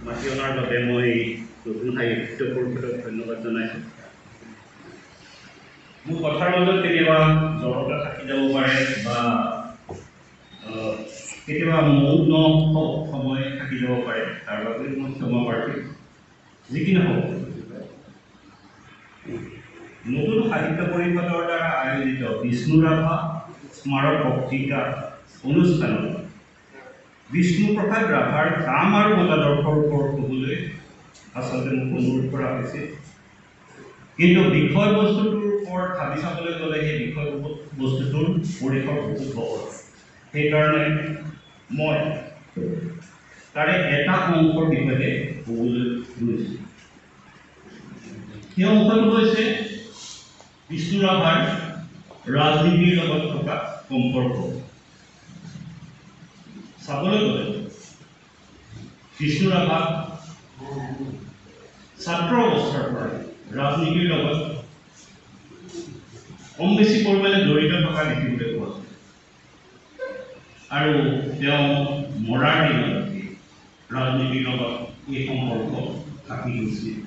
মাতি অনাৰ বাবে মই নতুন সাহিত্য পৰিষদক ধন্যবাদ জনাইছোঁ। মোৰ কথাৰ মাজত কেতিয়াবা জড়তা থাকি যাব পাৰে বা কেতিয়াবা মৌন সময় থাকি যাব পাৰে, তাৰ বাবে মই ক্ষমা প্ৰাৰ্থী। যি কি নহওক, নতুন সাহিত্য পৰিষদৰ দ্বাৰা আয়োজিত বিষ্ণু ৰাভা স্মাৰক বক্তৃতা অনুষ্ঠানত বিষ্ণুপ্ৰসাদ ৰাভাৰ কাম আৰু মতাদৰ্শৰ ওপৰত ক'বলৈ আচলতে মোক অনুৰোধ কৰা হৈছিল। কিন্তু বিষয়বস্তুটোৰ ওপৰত ভাবি চাবলৈ গ'লে সেই বিষয়বস্তুটোৰ পৰিসৰ বহুত বহল। সেইকাৰণে মই তাৰে এটা অংশৰ বিষয়ে ক'বলৈ লৈছোঁ। সেই অংশটো হৈছে বিষ্ণু ৰাভাৰ ৰাজনীতিৰ লগত থকা সম্পৰ্ক। চাবলৈ গ'লে বিষ্ণু ৰাভা ছাত্ৰ অৱস্থাৰ পৰা ৰাজনীতিৰ লগত কম বেছি পৰিমাণে জড়িত থকা দেখিবলৈ পোৱা যায় আৰু তেওঁ মৰাৰ দিনলৈকে ৰাজনীতিৰ লগত এই সম্পৰ্ক থাকি গৈছিল।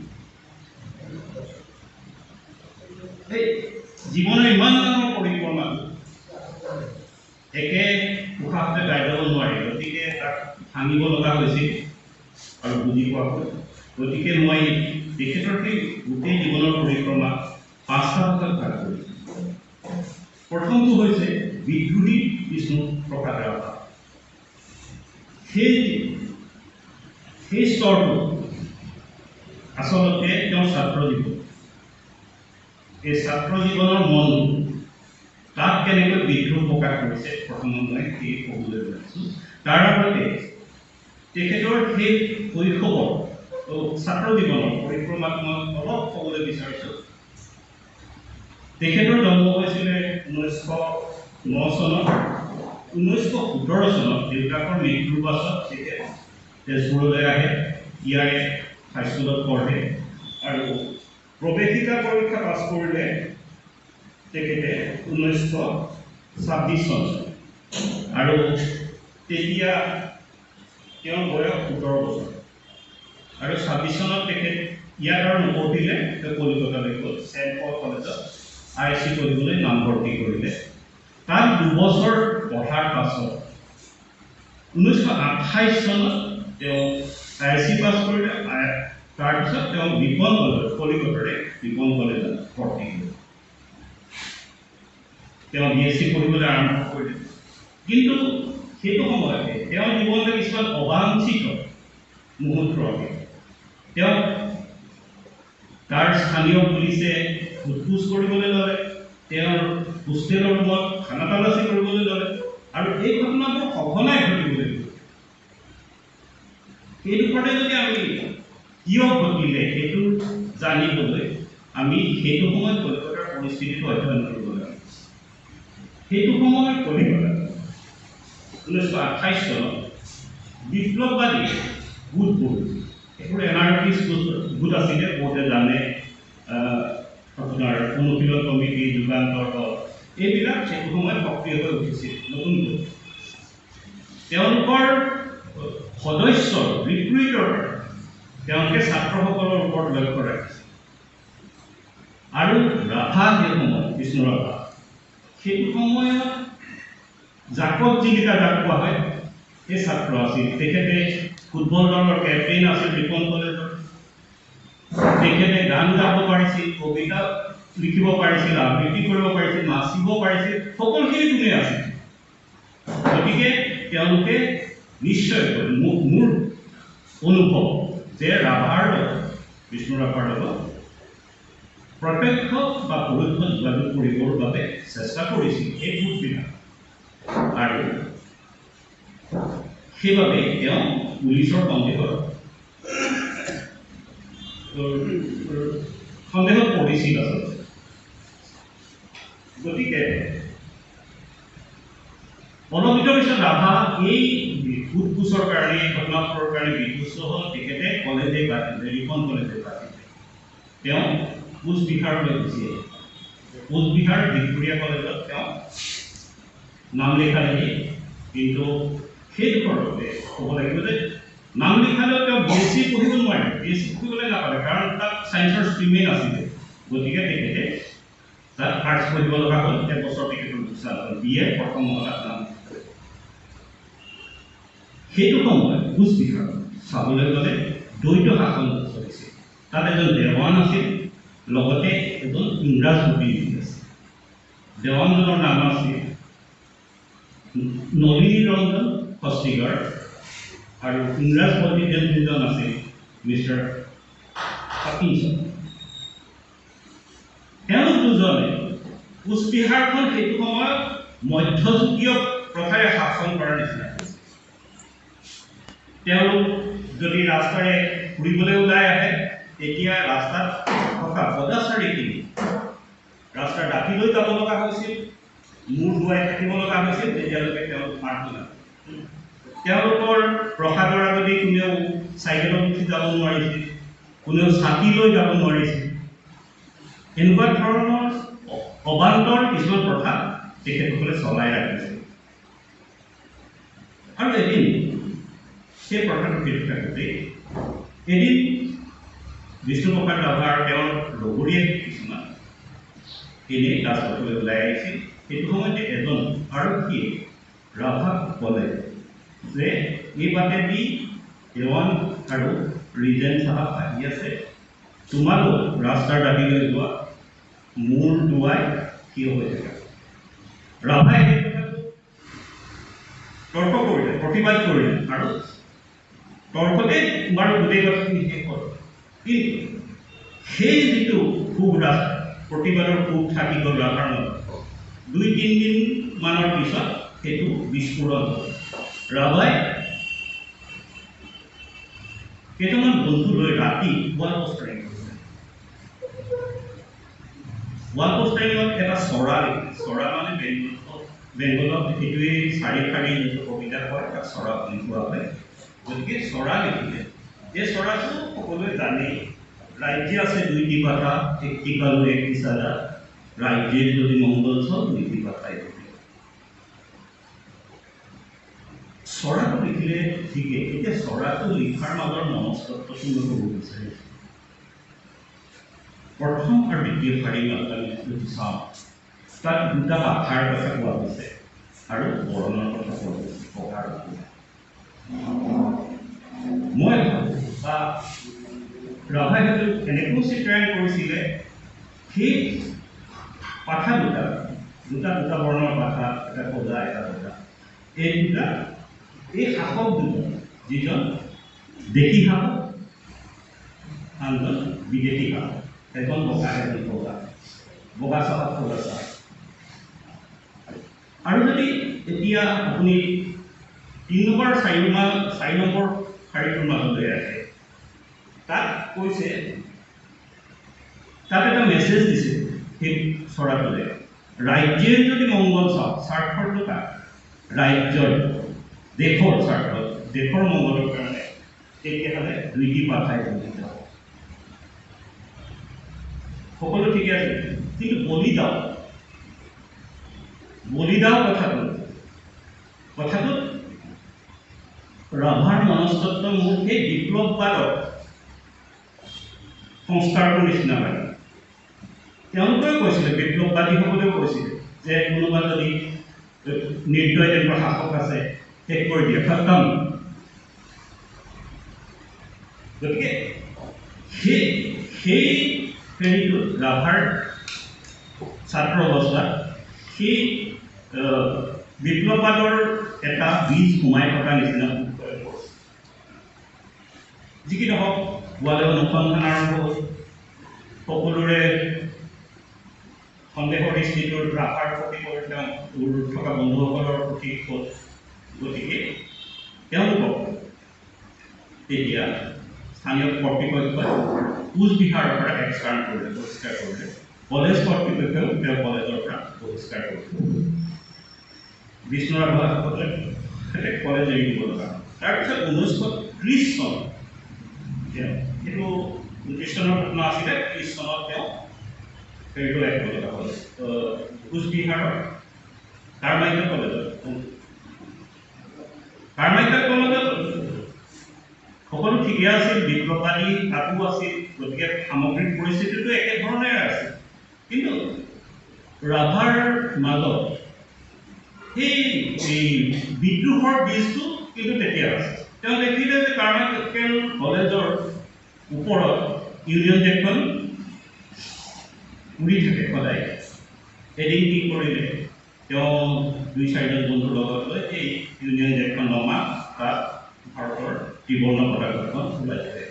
এই জীৱনৰ ইমান ডাঙৰ পৰিক্ৰমা একে উশাহতে গাই যাব নোৱাৰি, গতিকে তাক ভাঙিব লগা হৈছিল আৰু বুজি পোৱা হ'ল। গতিকে মই তেখেতৰ সেই গোটেই জীৱনৰ পৰিক্ৰমা 5টা ভাগত ভাগ কৰিছোঁ। প্ৰথমটো হৈছে বিদ্ৰোহী বিষ্ণুপ্ৰসাদ ৰাভা। সেই স্তৰটো আচলতে তেওঁৰ ছাত্ৰ জীৱন। এই ছাত্ৰ জীৱনৰ মন তাত কেনেকৈ বিদ্ৰোহ প্ৰকাশ কৰিছে প্ৰথমে মই সেই ক'বলৈ ওলাইছোঁ। তাৰ আগতে তেখেতৰ সেই শৈশৱৰ ছাত্ৰ জীৱনৰ পৰিক্ৰমাক মই অলপ ক'বলৈ বিচাৰিছোঁ। তেখেতৰ জন্ম হৈছিলে 1909 চনত। 1917 চনত দেউতাকৰ মৃত্যুৰ পাছত তেখেত তেজপুৰলৈ আহে, ইয়াৰে হাইস্কুলত পঢ়ে আৰু প্ৰৱেশিকা পৰীক্ষা পাছ কৰিলে তেখেতে 1926 চনত, আৰু তেতিয়া তেওঁৰ বয়স 17 বছৰ আৰু 26 চনত তেখেত ইয়াত আৰু নপঢ়িলে, তেওঁ কলিকতালৈ গ'ল, চেণ্ট পল কলেজত IC পঢ়িবলৈ নামভৰ্তি কৰিলে। তাত 2 বছৰ পঢ়াৰ পাছত 1928 চনত তেওঁ IC পাছ কৰিলে। তাৰপিছত তেওঁ বিপন কলেজত, কলিকতাৰে বিপন কলেজত ভৰ্তি কৰিলে। তেওঁ BSc পঢ়িবলৈ আৰম্ভ কৰিলে। কিন্তু সেইটো সময়তে তেওঁৰ জীৱনলৈ কিছুমান অবাঞ্ছিত মুহূৰ্ত আহে। তেওঁ তাৰ স্থানীয় পুলিচে সোধপোছ কৰিবলৈ ল'লে, তেওঁৰ হোষ্টেলৰ ৰুমত খানা তালাচী কৰিবলৈ ল'লে আৰু এই ঘটনাবোৰ সঘনাই ঘটিবলৈ ল'লে। সেই দুখতে যদি আমি কিয় ঘটিলে সেইটো জানিবলৈ আমি সেইটো সময়ত কলিকতাৰ পৰিস্থিতিটো অধ্যয়ন কৰিব লাগে। সেইটো সময়ত কলিকতাত 1928 চনত বিপ্লৱবাদী গোটবোৰ, এইবোৰ এনাৰ্কিষ্ট গোট আছিলে, বহুতে জানে, আপোনাৰ অনুশীলন কমিটি, যুগান্তৰ দল, এইবিলাক সেইটো সময়ত সক্ৰিয় হৈ উঠিছিল নতুন গোট। তেওঁলোকৰ সদস্যৰ ৰিক্ৰুইটৰ তেওঁলোকে ছাত্ৰসকলৰ ওপৰত লক্ষ্য ৰাখিছে আৰু ৰাভা সেই সময়ত, বিষ্ণু ৰাভা সেইটো সময়ত জাকত জিলিকা যাক কোৱা হয় সেই ছাত্ৰ আছিল। তেখেতে ফুটবল দলৰ কেপ্টেইন আছিল বিপন কলেজৰ। তেখেতে গান গাব পাৰিছিল, কবিতা লিখিব পাৰিছিল, আবৃত্তি কৰিব পাৰিছিল, নাচিব পাৰিছিল, সকলোখিনি গুণেই আছিল। গতিকে তেওঁলোকে নিশ্চয়, মোৰ অনুভৱ যে ৰাভাৰ লগত, বিষ্ণু ৰাভাৰ লগত প্ৰত্যক্ষ বা পৰোক্ষ যোগাযোগ কৰিবৰ বাবে চেষ্টা কৰিছিল এই গোটবিলাক, আৰু সেইবাবে তেওঁ পুলিচৰ সন্দেহত পৰিছিল আচলতে। গতিকে অলপিত পিছত ৰাভা এই সোধপোছৰ কাৰণে, ঘটনাবোৰৰ কাৰণে বিধ্বস্ত হ'ল। তেখেতে কলেজে পাতিলে, ৰিপন কলেজে পাতিলে। তেওঁ কোচবিহাৰলৈ গুচি আহিল। কোচবিহাৰ ভিক্টোৰিয়া কলেজত তেওঁ নাম লেখালেহি। কিন্তু সেই দুখৰ বাবে ক'ব লাগিব যে নাম লিখালেও তেওঁ BSc পঢ়িব নোৱাৰে, BSc পঢ়িবলৈ নাপালে, কাৰণ তাত ছায়েন্সৰ ষ্ট্ৰীমেই নাছিলে। গতিকে তেখেতে তাত আৰ্টছ পঢ়িব লগা হ'ল, এবছৰ তেখেতৰ লোকচান হ'ল, BA প্ৰথম মহলাত নাম লিখালে। সেইটো সময়ত কোচবিহাৰত চাবলৈ গ'লে দ্বৈত শাসন চলিছিল। তাত এজন দেৱান আছিল, লগতে এজন ইংৰাজ প্ৰতিনিধি আছিল। দেৱানজনৰ নাম আছিল নলিনী ৰঞ্জন হস্তিগাৰ, আৰু ইংৰাজ প্ৰতিনিধিজন আছিল মিষ্টাৰ হকিনছন। তেওঁলোক দুজনে কোচবিহাৰখন সেইটো সময়ত মধ্যযুগীয় প্ৰথাৰে শাসন কৰাৰ নিচিনা হৈছিল। তেওঁলোক যদি ৰাস্তাৰে ফুৰিবলৈ ওলাই আহে, তেতিয়া ৰাস্তাত থকা পদাচাৰীখিনি ৰাস্তাৰ দাঁতিলৈ যাব লগা হৈছিল, মূৰ ধুৱাই থাকিব লগা হৈছিল, তেতিয়ালৈকে তেওঁলোক মাৰ নাপায়। তেওঁলোকৰ প্ৰসাদৰ আগতে কোনেও চাইকেলত উঠি যাব নোৱাৰিছিল, কোনেও ছাতি লৈ যাব নোৱাৰিছিল। এনেকুৱা ধৰণৰ অবান্তৰ কিছুমান প্ৰথা তেখেতসকলে চলাই ৰাখিছিল। আৰু এদিন সেই প্ৰথাটো ফিৰি থাকোঁতে এদিন বিষ্ণুপ্ৰসাদ ৰাভা আৰু তেওঁৰ লগৰীয়া কিছুমান এনেই ৰাজপথলৈ ওলাই আহিছিল। সেইটো সময়তে এজন আৰক্ষীয়ে ৰাভাক ক'লে যে এই বাটেদি দেৱান আৰু ৰিজেণ্ট চাহাব আহি আছে, তোমালোক ৰাস্তাৰ দাঁতিলৈ যোৱা, মূৰ ধুৱাই থিয় হৈ থাকে। ৰাভাই সেই কথাটো তৰ্ক কৰিলে, প্ৰতিবাদ কৰিলে, আৰু তৰ্কতে বাৰু গোটেই কথাখিনি শেষ হ'ল। কিন্তু সেই যিটো ক্ষোভ প্ৰতিবাদৰ ক্ষোভ থাকি গ'ল ৰাভাৰ মনত, 2-3 দিন মানৰ পিছত সেইটো বিস্ফোৰণ হ'ল। ৰাভাই কেইটামান বন্ধু লৈ ৰাতি ৱাল পোষ্টাৰিং কৰিছে। ৱাল পোষ্টাৰিঙত এটা চৰা লিখিছে। চৰা মানে বেংগলত সেইটোৱেই চাৰি শাৰী যিটো কবিতা কয়, তাক চৰা বুলি কোৱা হয়। গতিকে চৰা লিখিলে। এই চৰাটো সকলোৱে জানেই, ৰাজ্য আছে 2টি পাতা, 1টি কালো 1টি চাদা, ৰাজ্যেৰ যদি মঙ্গল চল নীতি পাতায় থাকে। চৰাটো লিখিলে ঠিকে, এতিয়া চৰাটো লিখাৰ মাজৰ মনস্তত্বটো মই ক'ব বিচাৰিছোঁ। প্ৰথম আৰু দ্বিতীয় শাৰীৰ মাজত আমি যদি চাওঁ, তাত দুটা আশাৰ কথা কোৱা হৈছে আৰু বৰণৰ কথা কোৱা হৈছে, পঢ়াৰ কথা। মই ভাবোঁ বা ৰাভাই হয়তো এনেকৈ চিত্ৰায়ন কৰিছিলে, সেই পাঠা দুটা বৰ্ণৰ পাঠা, এটা সজা এটা সজা, এই দুটা এই শাসক দুজন, যিজন দেশী শাসক, আনজন বিদেশী শাসক, এজন বগা এজন বগা চাহাব সজা চাহাব। আৰু যদি এতিয়া আপুনি 3 নম্বৰ 4 নম্বৰ শাৰীটোৰ মাজলৈ আহে, তাত কৈছে, তাত এটা মেছেজ দিছে সেই চৰাটোলে, ৰাজ্যেৰ যদি মঙ্গল চাও, স্বাৰ্থটো তাক ৰাজ্যৰ দেশৰ স্বাৰ্থত, দেশৰ মঙ্গলৰ কাৰণে তেতিয়াহ'লে 2টি পাঠাই বলি যাব। সকলো ঠিকে আছে, কিন্তু বলিদাও কথাটোত ৰাভাৰ মনস্তত্ব মোৰ সেই বিপ্লৱবাদক সংস্কাৰটোৰ নিচিনা হয়। তেওঁলোকেও কৈছিলে, বিপ্লৱবাদীসকলেও কৈছিলে যে কোনোবা যদি নিৰ্দয় তেনেকুৱা শাসক আছে, শেষ কৰি দিয়ে, খতম। গতিকে সেই হেৰিটো ৰাভাৰ ছাত্ৰ অৱস্থাত সেই বিপ্লৱবাদৰ এটা বীজ সোমাই থকা নিচিনা। যি কি নহওক, ৱালে অনুসন্ধান আৰম্ভ হ'ল, সকলোৰে সন্দেহৰ দৃষ্টিটোৰ ৰাভাৰ প্ৰতি তেওঁ দূৰ থকা বন্ধুসকলৰ প্ৰতি হ'ল। গতিকে তেওঁলোকক তেতিয়া স্থানীয় কৰ্তৃপক্ষই কোচবিহাৰৰ পৰা এক্সটাৰ্ণ কৰিলে, বহিষ্কাৰ কৰিলে। কলেজ কৰ্তৃপক্ষেও তেওঁ কলেজৰ পৰা বহিষ্কাৰ কৰিলে। বিষ্ণু ৰাভাসকলে কলেজ এৰি দিব লগা। তাৰপিছত 1930 চন, সেইটো 29 চনৰ ঘটনা আছিলে, 30 চনত তেওঁ হেৰিটো আহিব লগা হ'ল, কোচবিহাৰৰ কাৰ্মাইকেল কলেজত সকলো ঠিকে আছিল, বিপ্লৱবাদী তাতো আছিল, গতিকে সামগ্ৰিক পৰিস্থিতিটো একেধৰণে আছিল। কিন্তু ৰাভাৰ মাজত এই বিদ্ৰোহৰ বীজটো কিন্তু তেতিয়া আছে। তেওঁ দেখিলে যে কাৰ্মাইকেল কলেজৰ ওপৰত ইউনিয়ন জেকখন উৰি থাকে সদায়। এদিন কি কৰিলে, তেওঁ ২-৪জন বন্ধুৰ লগত লৈ এই ইউনিয়ন জেকখন নমা তাত ভাৰতৰ ত্ৰিবৰ্ণ পতাকাখন ওলাই থাকে।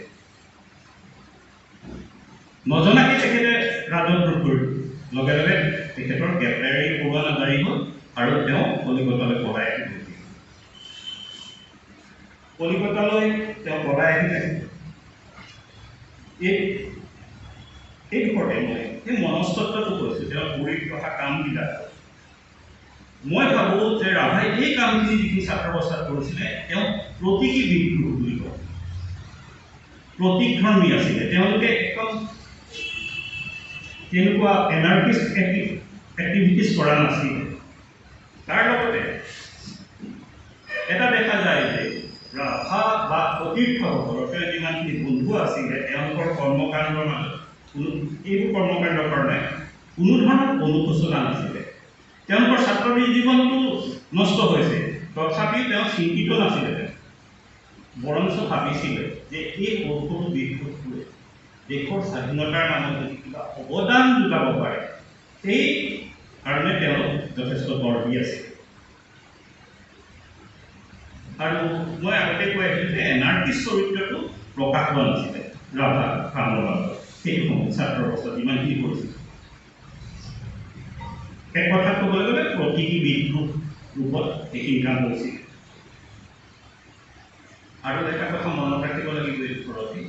নজনাকৈ তেখেতে ৰাজদ্ৰোহ কৰিল। লগে লগে তেখেতৰ গ্ৰেপ্তাৰী পৰোৱানা জাৰি হ'ল আৰু তেওঁ কলিকতালৈ পলাই আহিল। কলিকতালৈ তেওঁ পলাই আহিলে। এই ঘৰতে মই এই মনস্তত্বটো কৈছোঁ, তেওঁ কৰি ৰখা কামবিলাক। মই ভাবোঁ যে ৰাভাই এই কামখিনি যিখিনি ছাত্ৰাৱস্থাত কৰিছিলে, তেওঁ প্ৰতীকী বিদ্ৰোহ বুলি কয়, প্ৰতীকধৰ্মী আছিলে। তেওঁলোকে একদম তেনেকুৱা এনাৰ্কিষ্ট এক্টিভিটিজ কৰা নাছিলে। তাৰ লগতে এটা দেখা যায় যে ৰাভা বা সতীৰ্থসকলৰ যিমানখিনি বন্ধু আছিলে, তেওঁলোকৰ কৰ্মকাণ্ডৰ মাজত এইবোৰ কৰ্মকাণ্ডৰ কাৰণে কোনো ধৰণৰ অনুশোচনা নাছিলে। তেওঁলোকৰ ছাত্ৰ জীৱনটো নষ্ট হৈছে, তথাপি তেওঁ চিন্তিত নাছিলে। বৰঞ্চ ভাবিছিলে যে এই সৰু বিদ্ৰোহটোৱে দেশৰ স্বাধীনতাৰ নামত যদি কিবা অৱদান যোগাব পাৰে, সেই কাৰণে তেওঁলোক যথেষ্ট গৰ্বী আছিল। আৰু মই আগতে কৈ আহিলোঁ যে এনাৰ্কিষ্ট চৰিত্ৰটো প্ৰকাশ হোৱা নাছিলে ৰাভা কামৰ মাজত। সেইটো সময়ত ছাত্ৰ অৱস্থাত ইমানখিনি কৰিছিল। এক কথাত ক'বলৈ গ'লে প্ৰতীকী বিদ্ৰোহ ৰূপত এইখিনি কাম কৰিছিল। আৰু এটা কথা মনত ৰাখিব লাগিব এই ওপৰতে,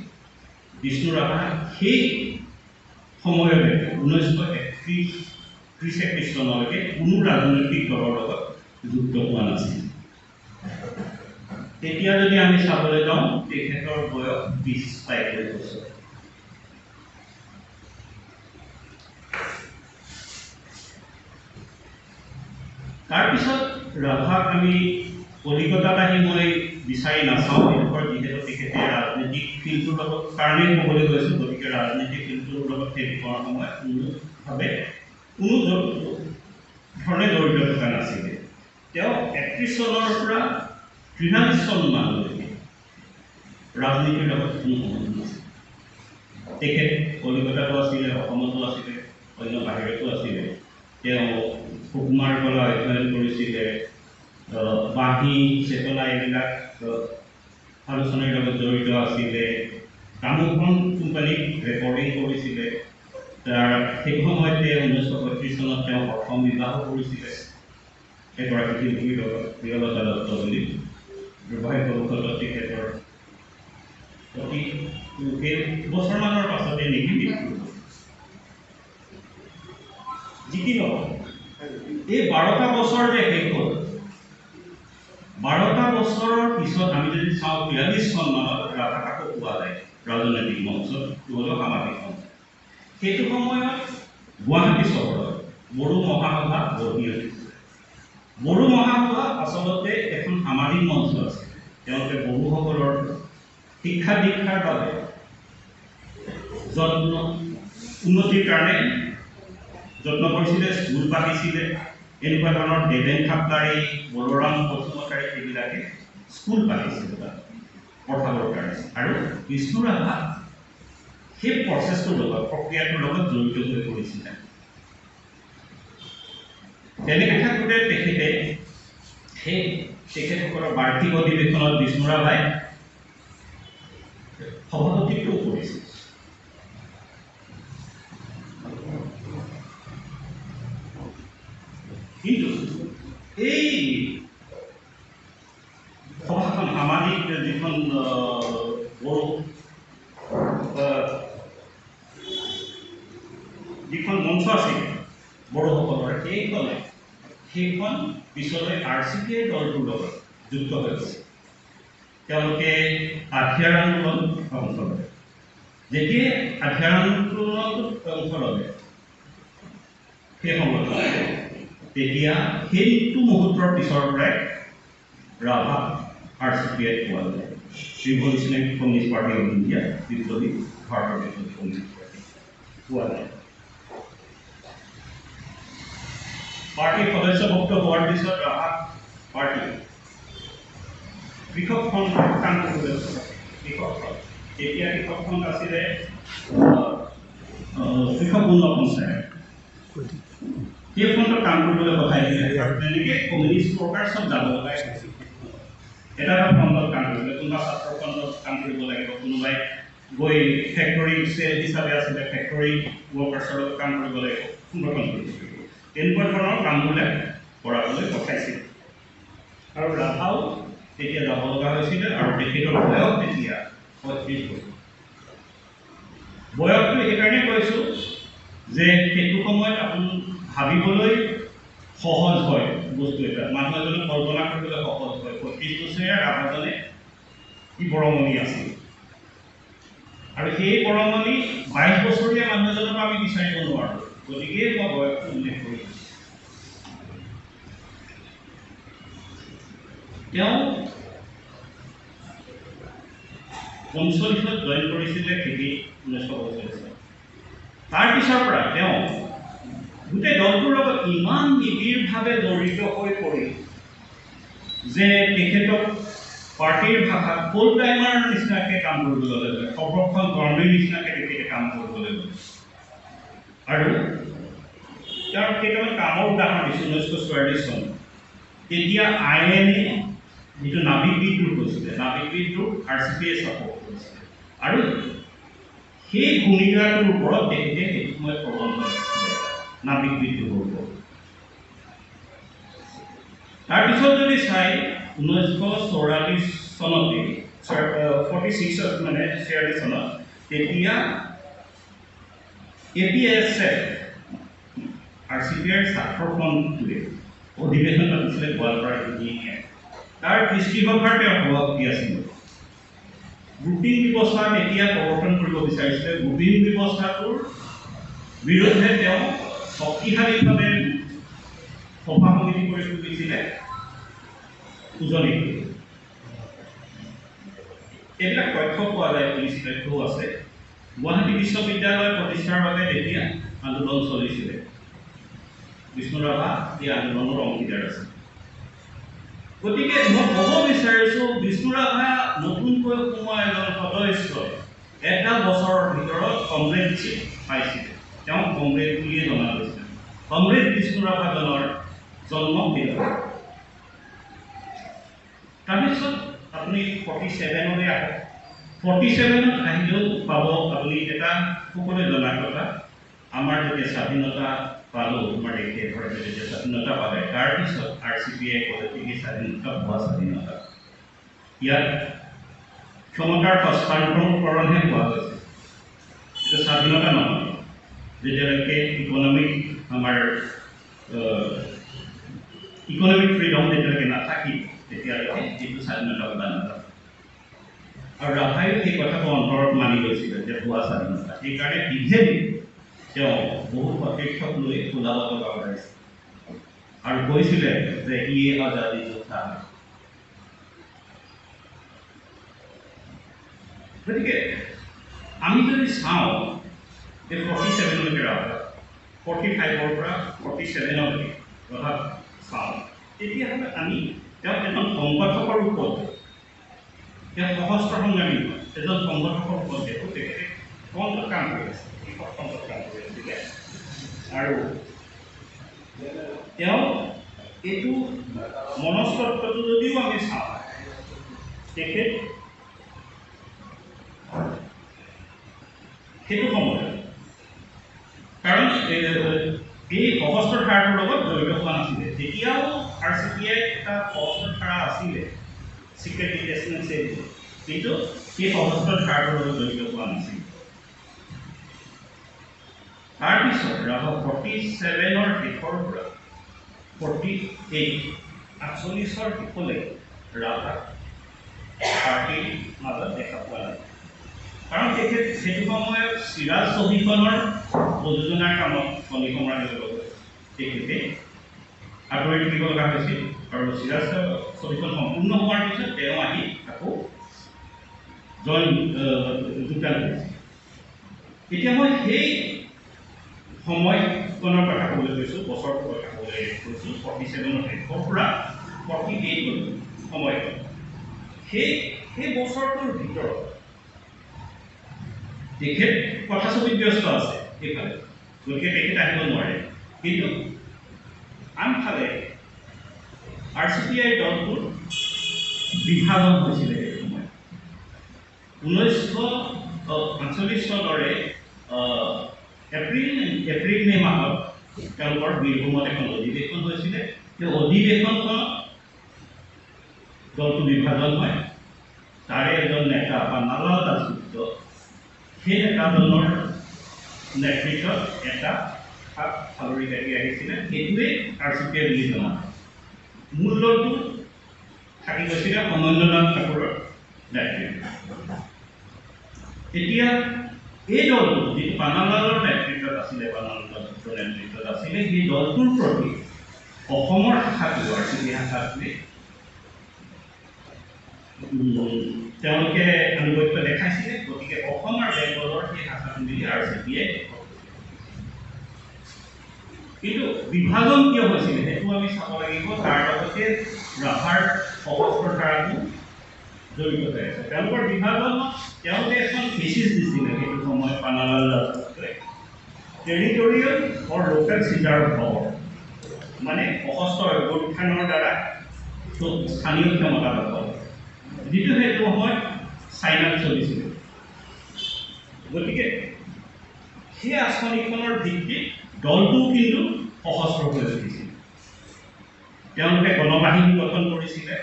বিষ্ণু ৰাভা সেই সময়লৈকে 1931 চনলৈকে কোনো ৰাজনৈতিক দলৰ লগত যুক্ত হোৱা নাছিল। তেতিয়া যদি আমি চাবলৈ যাওঁ, তেখেতৰ বয়স 20-22 বছৰ। তাৰপিছত ৰাভাক আমি কলিকতাত আহি মই বিচাৰি নাচাওঁ, এইডোখৰ যিহেতু তেখেতে ৰাজনৈতিক ফিল্ডটোৰ লগত কাৰণেই ক'বলৈ গৈছোঁ, গতিকে ৰাজনৈতিক ফিল্ডটোৰ লগত সেইডোখৰ সময়ত কোনোভাৱে কোনো ধৰণে জড়িত থকা নাছিলে। তেওঁ 31 চনৰ পৰা 43 চনমানলৈকে ৰাজনীতিৰ লগত কোনো সম্বন্ধ নাছিল। তেখেত কলিকতাতো আছিলে, অসমতো আছিলে, অন্য বাহিৰতো আছিলে। তেওঁ সুকুমাৰ কলা অধ্যয়ন কৰিছিলে, বাঁহী চেতনা এইবিলাক আলোচনাৰ লগত জড়িত আছিলে, গ্ৰামোফোন কোম্পানীত ৰেকৰ্ডিং কৰিছিলে। সেই সময়তে 1935 চনত তেওঁ প্ৰথম বিবাহ কৰিছিলে এগৰাকী শিল্পীৰ লগত, প্ৰিয়লতা দত্ত বুলি। দুৰ্ভাগ্যবশতঃ তেখেতৰ অতি কেইবছৰমানৰ পাছতে নেকি মৃত্যু হ'ল। যি কি নহওক, এই 12টা বছৰ যে শেষ হ'ল, 12টা বছৰৰ পিছত আমি যদি চাওঁ 42 চনমানত ৰাভাক আকৌ পোৱা যায় ৰাজনৈতিক মঞ্চত, নহ'লেও সামাজিক মঞ্চত। সেইটো সময়ত গুৱাহাটী চহৰত বড়ো মহাসভা গঢ়ি উঠিছিল। বড়ো মহাসভা আচলতে এখন সামাজিক মঞ্চ আছিল। তেওঁলোকে বড়োসকলৰ শিক্ষা দীক্ষাৰ বাবে উন্নতিৰ কাৰণে যত্ন কৰিছিলে, স্কুল পাতিছিলে। এনেকুৱা ধৰণৰ দেৱেন থাপকাৰী, বলোৰাম বসুমতাৰী এইবিলাকে স্কুল পাতিছিলে তাত পঢ়াবৰ কাৰণে। আৰু বিষ্ণু ৰাভা সেই প্ৰচেছটোৰ লগত, প্ৰক্ৰিয়াটোৰ লগত জড়িত হৈ পৰিছিলে। তেনেকৈ থাকোঁতে তেখেতসকলৰ বাৰ্ষিক অধিৱেশনত বিষ্ণু ৰাভাই সভাপতিত্বও কৰিছিল। কিন্তু এই সভাখন সামাজিক যিখন যিখন মঞ্চ আছিল বড়োসকলৰ, সেইখন পিছলৈ RCPৰ দলটোৰ লগত যুক্ত হৈ গৈছে। তেওঁলোকে আঠিয়াৰ আন্দোলন অংশ লয়। যেতিয়াই আঠিয়াৰ আন্দোলনত অংশ লয় সেই সময়ত, তেতিয়া সেইটো মুহূৰ্তৰ পিছৰ পৰাই ৰাভাক RCPত পোৱা যায়। Revolutionary communist party of India, বিপ্লৱী ভাৰতৰ বিপ্লৱী কমিউনিষ্ট পাৰ্টি পোৱা যায়। পাৰ্টিৰ সদস্যভুক্ত হোৱাৰ পিছত ৰাভা পাৰ্টি কৃষক ফ্ৰণ্ট কাম কৰিবলৈ কৃষক ফ্ৰণ্ট, এতিয়া কৃষক ফ্ৰণ্ট আছিলে কৃষক উন্নয়ন পঞ্চায়ত, সেই ফ্ৰণ্টত কাম কৰিবলৈ পঠাই দিলে আৰু তেনেকৈ কমিউনিষ্ট প্ৰকাৰ চব যাব লগাই হৈছিল। এটা ফ্ৰণ্টত কাম কৰিবলৈ, কোনোবা ছাত্ৰ ফ্ৰণ্টত কাম কৰিব লাগিব, কোনোবাই গৈ ফেক্টৰী চেল হিচাপে আছিলে ফেক্টৰী ৱৰ্কাৰ্ছৰ লগত কাম কৰিব লাগিব, সংগঠন কৰিব লাগিব, তেনেকুৱা ধৰণৰ কামবিলাক কৰাবলৈ পঠাইছিল। আৰু ৰাভাও তেতিয়া যাব লগা হৈছিলে আৰু তেখেতৰ বয়স তেতিয়া ৩৫ বছৰ। বয়সটো সেইকাৰণে কৈছোঁ যে সেইটো সময়ত আপুনি ভাবিবলৈ সহজ হয় বস্তু এটা, মানুহ এজনে কল্পনা কৰিবলৈ সহজ হয়। ৩৫ বছৰীয়া ৰাভাজনে কি বৰঙণি আছিল, আৰু সেই বৰঙণি ২২ বছৰীয়া মানুহ এজনক আমি বিচাৰিব নোৱাৰোঁ, গতিকে মই বয়সটো উল্লেখ কৰিছোঁ। তেওঁ ৪৫ত জইন কৰিছিলে খেতি ১৯৪৫। তাৰপিছৰ পৰা তেওঁ গোটেই দলটোৰ লগত ইমান নিবিড়ভাৱে জড়িত হৈ পৰিল যে তেখেতক পাৰ্টিৰ ভাষাত ফুল টাইমাৰ নিচিনাকৈ কাম কৰিবলৈ ল'লে, সৰ্বক্ষণ কৰ্মীৰ নিচিনাকৈ তেখেতে কাম কৰিবলৈ ল'লে। আৰু তেওঁৰ কেইটামান কামৰ উদাহৰণ দিছোঁ। ১৯৪৪ চন তেতিয়া INA যিটো নাভিক বিদ্ৰোহ হৈছিলে, নাভিক বিদ্ৰোহ RCPয়ে ছাপোৰ্ট কৰিছিলে, আৰু সেই ভূমিকাটোৰ ওপৰত তেখেতে সেইটো সময়ত প্ৰবন্ধ লিখিছিলে নাভিক বিদ্ৰোহৰ ওপৰত। তাৰপিছত যদি চাই 1944 চনতে 46 মানে 46 চনত তেতিয়া APSF RCPৰ ছাত্ৰ ফ্ৰণ্টটোৱে অধিৱেশন পাতিছিলে গোৱালপাৰা ইউনিয়ন। তাৰ দৃষ্টিভংগীৰ তেওঁৰ সভাপতি আছিল। গ্ৰুপিং ব্যৱস্থা তেতিয়া প্ৰৱৰ্তন কৰিব বিচাৰিছিলে। গ্ৰুপিং ব্যৱস্থাটোৰ বিৰুদ্ধে তেওঁ শক্তিশালীভাৱে সভা সমিতি কৰি তুলিছিলে উজনি। এইবিলাক তথ্য পোৱা যায়, পুলিচ তথ্যও আছে। গুৱাহাটী বিশ্ববিদ্যালয় প্ৰতিষ্ঠাৰ বাবে তেতিয়া আন্দোলন চলিছিলে। বিষ্ণু ৰাভা এই আন্দোলনৰ অংশীদাৰ আছে। গতিকে মই ক'ব বিচাৰিছোঁ, বিষ্ণু ৰাভা নতুনকৈ সোমোৱা এজন সদস্যই এটা বছৰৰ ভিতৰত কমৰেডশ্বিপ পাইছিলে। তেওঁ কমৰেড বুলিয়ে জনা গৈছিলে। কমৰেড বিষ্ণু ৰাভাজনৰ জন্ম সেইদৰে। তাৰপিছত আপুনি 47লৈ আহে। 47ত আহিলেও পাব আপুনি এটা সকলোৱে জনা কথা, আমাৰ যেতিয়া স্বাধীনতা পালোঁ, আমাৰ দেশে যেতিয়া স্বাধীনতা পালে, তাৰপিছত RCPয়ে ক'লে কি স্বাধীনতা হোৱা স্বাধীনতা, ইয়াত ক্ষমতাৰ হস্তান্তৰণহে হোৱা হৈছে, এইটো স্বাধীনতা নহয়। যেতিয়ালৈকে ইকনমিক আমাৰ ইকনমিক ফ্ৰীডম যেতিয়ালৈকে নাথাকিব, তেতিয়ালৈকে যিটো স্বাধীনতা প্ৰদান নাযাব। আৰু ৰাভাইও সেই কথাটো অন্তৰত মানি লৈছিলে যে হোৱা স্বাধীনতা। সেইকাৰণে বিধে তেওঁ বহুত সতীৰ্থক লৈ ওলাব লগা ওলাইছিল আৰু কৈছিলে যে ইয়ে আজাদী যোদ্ধা। গতিকে আমি যদি চাওঁ এই 47লৈকে ৰাভা, 45ৰ পৰা 47লৈকে কথা চাওঁ, তেতিয়াহ'লে আমি তেওঁক এজন সংগঠকৰ ৰূপত, তেওঁ সশস্ত্ৰ সংগ্ৰামী নহয়, এজন সংগঠকৰ ৰূপত দেখোঁ। তেখেতে ফ্ৰণ্টত কাম কৰি আছে, কৃষক ফ্ৰণ্টত কাম কৰি আছিলে। আৰু তেওঁ এইটো মনস্তত্বটো যদিও আমি চাওঁ, তেখেত সেইটো সময়ত, কাৰণ এই সশস্ত্ৰ ধাৰাটোৰ লগত জড়িত হোৱা নাছিলে। তেতিয়াও RCPয়ে এটা সশস্ত্ৰ ধাৰা আছিলে, চিক্ৰেট ডিটেচমেণ্ট চেল, কিন্তু সেই সশস্ত্ৰ ধাৰাটোৰ লগত জড়িত হোৱা নাছিল। তাৰপিছত ৰাভা 47ৰ শেষৰ পৰা 48 48ৰ শেষলৈ ৰাভা পাৰ্টিৰ মাজত দেখা পোৱা নাই। কাৰণ তেখেত সেইটো সময়ত চিৰাজ ছবিখনৰ প্ৰযোজনাৰ কামত খনি সম্ৰাটৰ লগত তেখেতে আঁতৰি থাকিব লগা হৈছিল। আৰু চিৰাজ ছবিখন সম্পূৰ্ণ হোৱাৰ পিছত তেওঁ আহি আকৌ যোগদান কৰিছিল। এতিয়া মই সেই সময়কণৰ কথা ক'বলৈ গৈছোঁ, বছৰটোৰ কথা ক'বলৈ গৈছোঁ, 47 শেষৰ পৰা 48 সময়কণ। সেই বছৰটোৰ ভিতৰত তেখেত কথাছবিত ব্যস্ত আছে এইফালে, গতিকে তেখেত আহিব নোৱাৰে। কিন্তু আনফালে RCPI দলটোৰ বিভাজন হৈছিলে সেই সময়ত। 1948 চনৰে এপ্ৰিল মে মাহত তেওঁলোকৰ বীৰভূমত এখন অধিৱেশন হৈছিলে। সেই অধিৱেশনখনত দলটো বিভাজন হয়। তাৰে এজন নেতা পান্নালাল দাসগুপ্ত সেই নেতাজনৰ নেতৃত্বত এটা ফালৰি কাটি আহিছিলে। সেইটোৱেই RCPI বুলি জনা হয়। মূল দলটো থাকি গৈছিলে সমন্বয়নাথ ঠাকুৰৰ নেতৃত্বত। এতিয়া এই দলটো যিটো পান্নালালৰ নেতৃত্বত আছিলে, পান্নালাল দাসগুপ্তৰ নেতৃত্বত আছিলে, সেই দলটোৰ প্ৰতি অসমৰ শাখাটো RCPI শাখাটোৱে তেওঁলোকে আনুগত্য দেখাইছিলে। গতিকে অসম আৰু বেংগলৰ সেই শাখাটো মিলি RCPI। কিন্তু বিভাজন কিয় হৈছিলে সেইটো আমি চাব লাগিব। তাৰ লগতে ৰাভাৰ সশস্ত্ৰ ধাৰাটো জড়িত হৈ আছে। তেওঁলোকৰ বিভাজনত তেওঁলোকে এখন থিচিছ দিছিলে সেইটো সময়ত পান্নালাল দাসগুপ্তই, territorial for local seizure power, মানে সশস্ত্ৰ অভ্যুত্থানৰ দ্বাৰা স্থানীয় ক্ষমতা দখল, যিটো সেইটো সময়ত চাইনাত চলিছিল। গতিকে সেই আঁচনিখনৰ ভিত্তিত দলটো কিন্তু সশস্ত্ৰ হৈ উঠিছিল। তেওঁলোকে গণবাহিনী গঠন কৰিছিলে।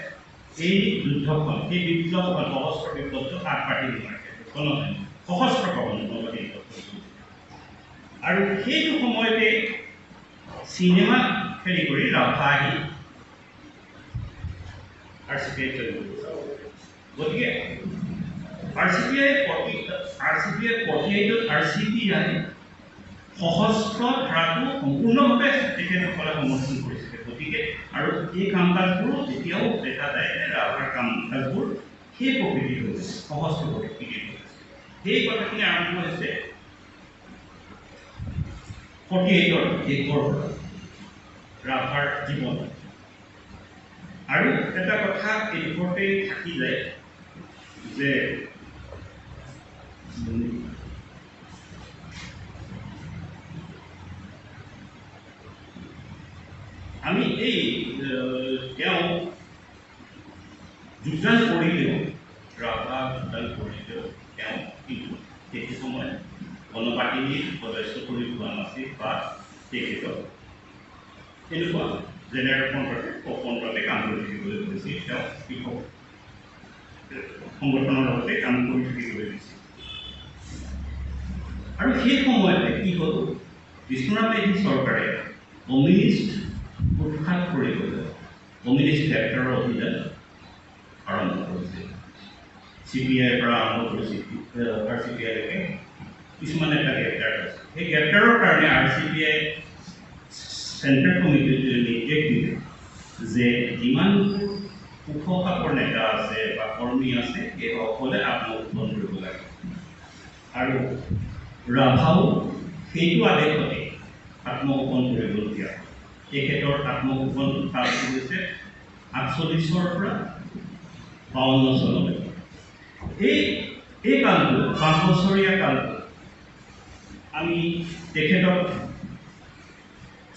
এই যুদ্ধখন, এই বিপ্লৱখন, সশস্ত্ৰ বিপ্লৱটো আগবাঢ়ি নোৱাৰে, সশস্ত্ৰ গণবাহিনী গঠন কৰিছিল। আৰু সেইটো সময়তে চিনেমা হেৰি কৰি ৰাভা আহি RCPI জড়িত হৈছিল। গতিকে RCPI 48ত RCPI সশস্ত্ৰ ধাৰাটো সম্পূৰ্ণভাৱে তেখেতসকলে সমৰ্থন কৰিছিলে। গতিকে আৰু এই কাম কাজবোৰ এতিয়াও দেখা যায় যে ৰাভাৰ কাম কাজবোৰ সেই প্ৰকৃতিৰ হৈছে, সশস্ত্ৰ প্ৰকৃতিৰ হৈছে। সেই কথাখিনি আৰম্ভ হৈছে 48ৰ শেষৰ পৰা ৰাভাৰ জীৱন। আৰু এটা কথা এইবোৰতে থাকি যায় যে আমি এই তেওঁ যোগদান কৰিলেও, ৰাভা যোগদান কৰিলেও তেওঁ কিন্তু সেইটো সময়ত গণবাহিনীৰ সদস্য কৰি পোৱা নাছিল বা তেখেতক এনেকুৱা জেনেৰেল ফ্ৰণ্টতে কাম কৰি থাকিবলৈ গৈছিল। তেওঁ কৃষক সংগঠনৰ লগতে কাম কৰি থাকিবলৈ দিছিল। আৰু সেই সময়তে কি হ'ল, বিশ্বনাথ মেধি চৰকাৰে কমিউনিষ্ট উৎখাত কৰিবলৈ কমিউনিষ্ট গ্ৰেপ্তাৰৰ অভিযান আৰম্ভ কৰিছিল। CPIৰ পৰা আৰম্ভ কৰিছিল RCPIলৈকে কিছুমান এটা গ্ৰেপ্তাৰ হৈছে। সেই গ্ৰেপ্তাৰৰ কাৰণে RCPI চেণ্ট্ৰেল কমিটিটোৱে নিৰ্দেশ দিলে যে যিমানবোৰ কুশাসৰ নেতা আছে বা কৰ্মী আছে সেই সকলে আত্মগোপন কৰিব লাগে। আৰু ৰাভাও সেইটো আদেশতে আত্মগোপন কৰিবলগীয়া হয়। তেখেতৰ আত্মগোপন কালটো হৈছে 48ৰ পৰা 52 চনলৈ। এই কালটো 5 বছৰীয়া কালটো আমি তেখেতক